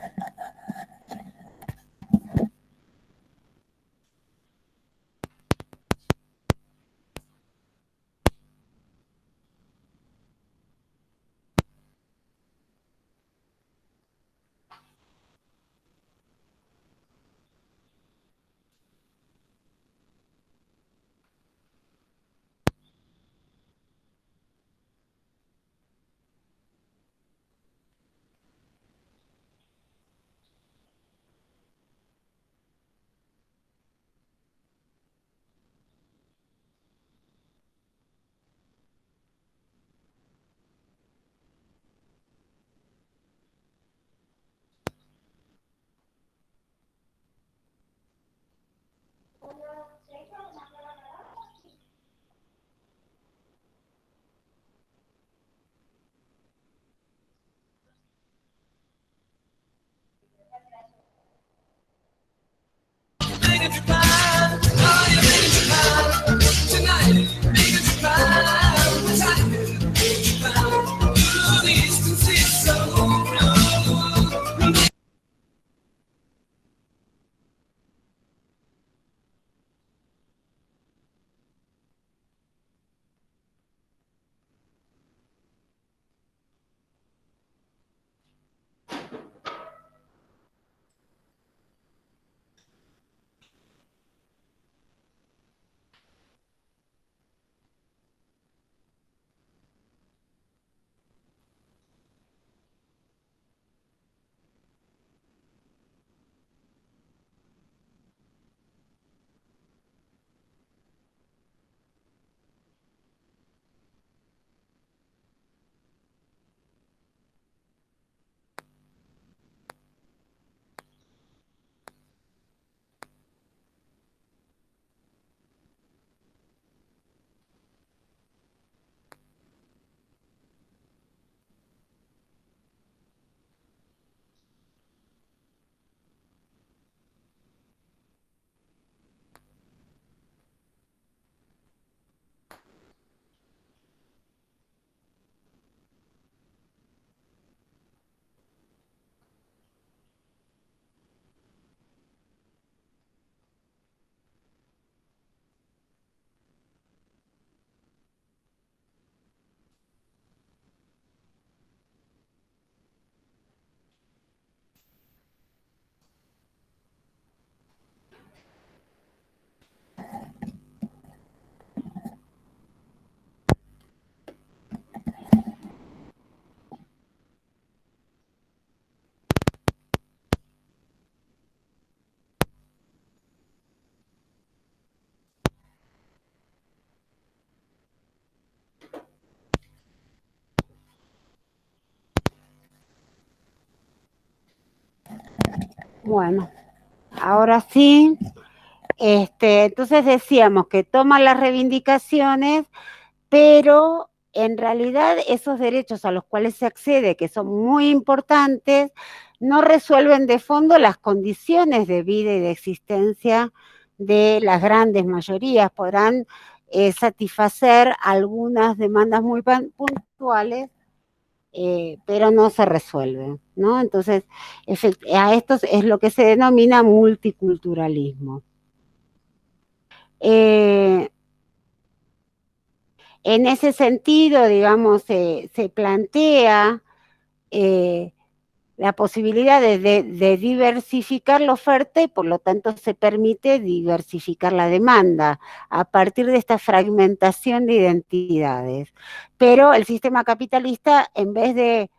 Bueno, ahora sí. Entonces decíamos que toma las reivindicaciones, pero en realidad esos derechos a los cuales se accede, que son muy importantes, no resuelven de fondo las condiciones de vida y de existencia de las grandes mayorías. Podrán satisfacer algunas demandas muy puntuales, pero no se resuelven, ¿no? Entonces, a esto es lo que se denomina multiculturalismo. En ese sentido, digamos, se plantea la posibilidad de diversificar la oferta y por lo tanto se permite diversificar la demanda a partir de esta fragmentación de identidades. Pero el sistema capitalista, en vez de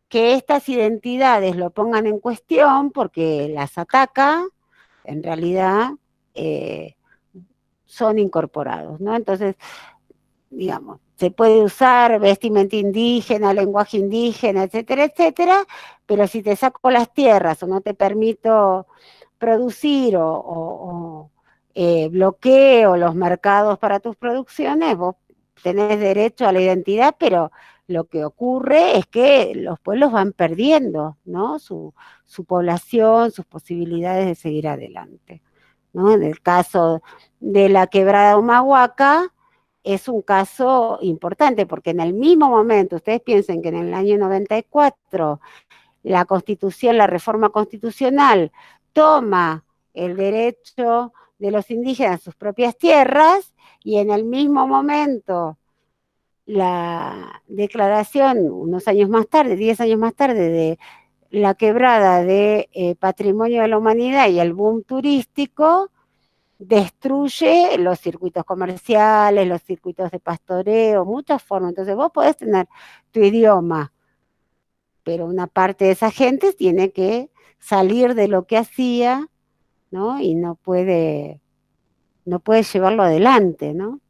que estas identidades lo pongan en cuestión porque las ataca, en realidad son incorporados, ¿no? Entonces, digamos, se puede usar vestimenta indígena, lenguaje indígena, etcétera, etcétera, pero si te saco las tierras o no te permito producir o bloqueo los mercados para tus producciones, vos tenés derecho a la identidad, pero lo que ocurre es que los pueblos van perdiendo, ¿no? Su población, sus posibilidades de seguir adelante, ¿no? En el caso de la quebrada Humahuaca, es un caso importante, porque en el mismo momento, ustedes piensen que en el año 94, la Constitución, la reforma constitucional, toma el derecho de los indígenas a sus propias tierras, y en el mismo momento la declaración, unos años más tarde, 10 años más tarde, de la quebrada de Patrimonio de la Humanidad y el boom turístico, destruye los circuitos comerciales, los circuitos de pastoreo, muchas formas. Entonces vos podés tener tu idioma, pero una parte de esa gente tiene que salir de lo que hacía, ¿no? Y no puede llevarlo adelante, ¿no?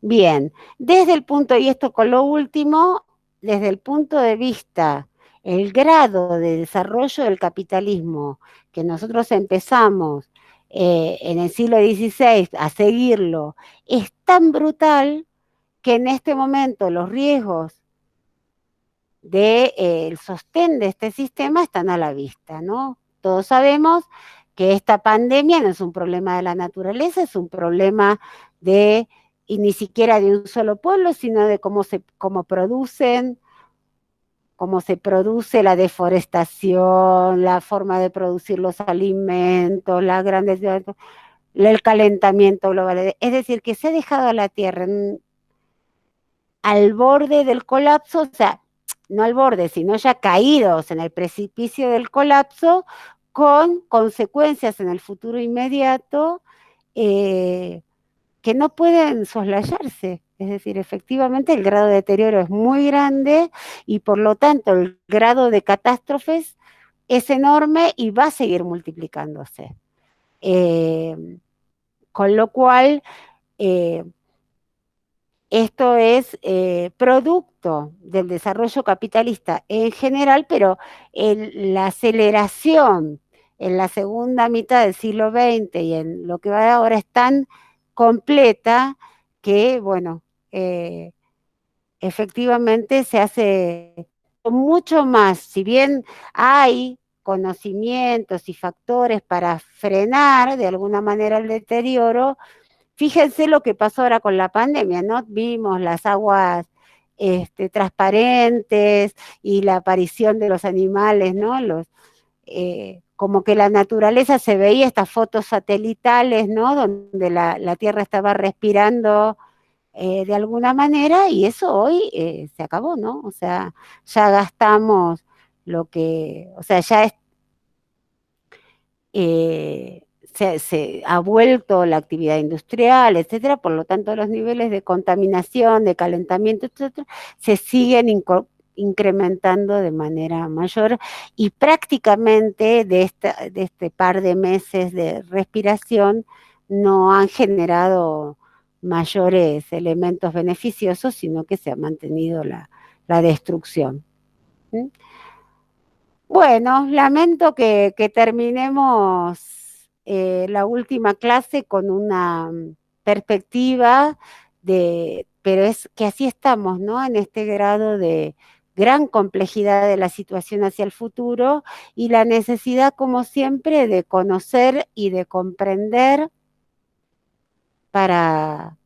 Bien, desde el punto, y esto con lo último, desde el punto de vista, el grado de desarrollo del capitalismo que nosotros empezamos en el siglo XVI a seguirlo, es tan brutal que en este momento los riesgos del sostén de este sistema están a la vista, ¿no? Todos sabemos que esta pandemia no es un problema de la naturaleza, es un problema de, y ni siquiera de un solo pueblo, sino de cómo se produce la deforestación, la forma de producir los alimentos, las grandes, el calentamiento global. Es decir, que se ha dejado a la Tierra al borde del colapso, o sea, no al borde, sino ya caídos en el precipicio del colapso, con consecuencias en el futuro inmediato que no pueden soslayarse. Es decir, efectivamente el grado de deterioro es muy grande y por lo tanto el grado de catástrofes es enorme y va a seguir multiplicándose. Con lo cual, esto es producto del desarrollo capitalista en general, pero la aceleración en la segunda mitad del siglo XX y en lo que va de ahora es tan completa que, bueno, efectivamente se hace mucho más, si bien hay conocimientos y factores para frenar de alguna manera el deterioro. Fíjense lo que pasó ahora con la pandemia, ¿no? Vimos las aguas transparentes y la aparición de los animales, ¿no? Como que la naturaleza se veía, estas fotos satelitales, ¿no? Donde la Tierra estaba respirando de alguna manera, y eso hoy se acabó, ¿no? O sea, ya gastamos o sea, ya se ha vuelto la actividad industrial, etcétera, por lo tanto los niveles de contaminación, de calentamiento, etcétera, se siguen incrementando de manera mayor, y prácticamente de este par de meses de respiración no han generado mayores elementos beneficiosos, sino que se ha mantenido la destrucción. ¿Mm? Bueno, lamento que terminemos la última clase con una perspectiva pero es que así estamos, ¿no? En este grado de gran complejidad de la situación hacia el futuro, y la necesidad, como siempre, de conocer y de comprender para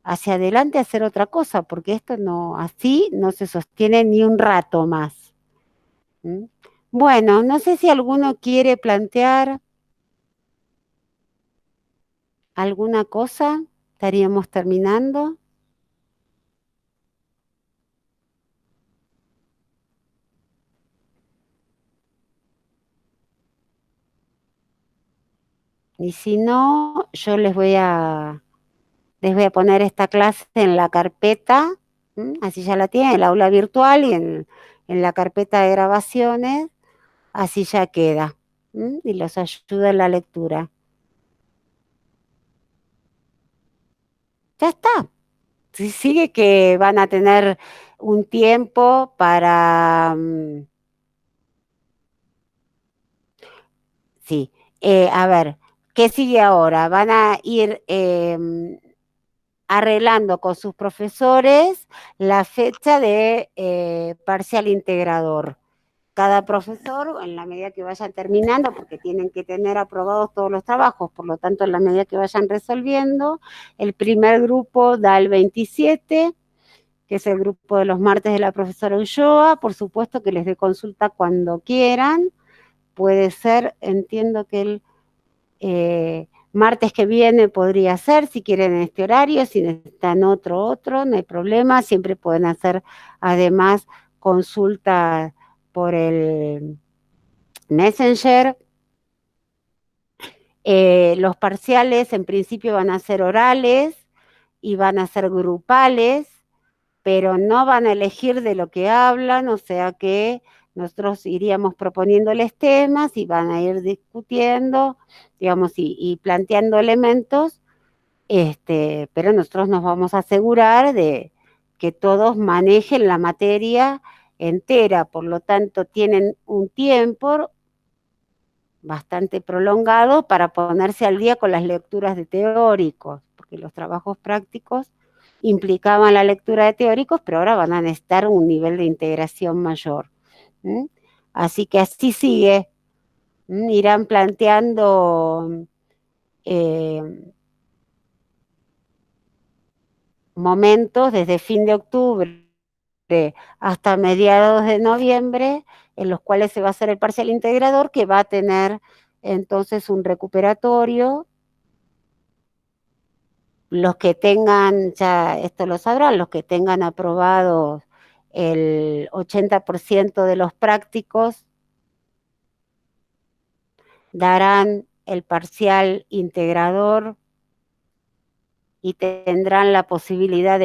hacia adelante hacer otra cosa, porque esto así no se sostiene ni un rato más. ¿Mm? Bueno, no sé si alguno quiere plantear alguna cosa. Estaríamos terminando. Y si no, yo les voy a poner esta clase en la carpeta, así ya la tienen, en el aula virtual y en la carpeta de grabaciones, así ya queda, y los ayuda en la lectura. Ya está. Sigue que van a tener un tiempo para... sí, a ver, ¿qué sigue ahora? Van a ir arreglando con sus profesores la fecha de parcial integrador. Cada profesor, en la medida que vayan terminando, porque tienen que tener aprobados todos los trabajos, por lo tanto, en la medida que vayan resolviendo, el primer grupo da el 27, que es el grupo de los martes de la profesora Ulloa, por supuesto que les dé consulta cuando quieran, puede ser, entiendo que el martes que viene podría ser, si quieren en este horario, si necesitan otro, no hay problema, siempre pueden hacer además consulta por el Messenger. Los parciales en principio van a ser orales y van a ser grupales, pero no van a elegir de lo que hablan, o sea que nosotros iríamos proponiéndoles temas y van a ir discutiendo, digamos, y planteando elementos, pero nosotros nos vamos a asegurar de que todos manejen la materia entera, por lo tanto tienen un tiempo bastante prolongado para ponerse al día con las lecturas de teóricos, porque los trabajos prácticos implicaban la lectura de teóricos, pero ahora van a necesitar un nivel de integración mayor. ¿Mm? Así que así sigue. Irán planteando momentos desde fin de octubre hasta mediados de noviembre, en los cuales se va a hacer el parcial integrador, que va a tener entonces un recuperatorio. Los que tengan, ya esto lo sabrán, los que tengan aprobados el 80% de los prácticos darán el parcial integrador y tendrán la posibilidad de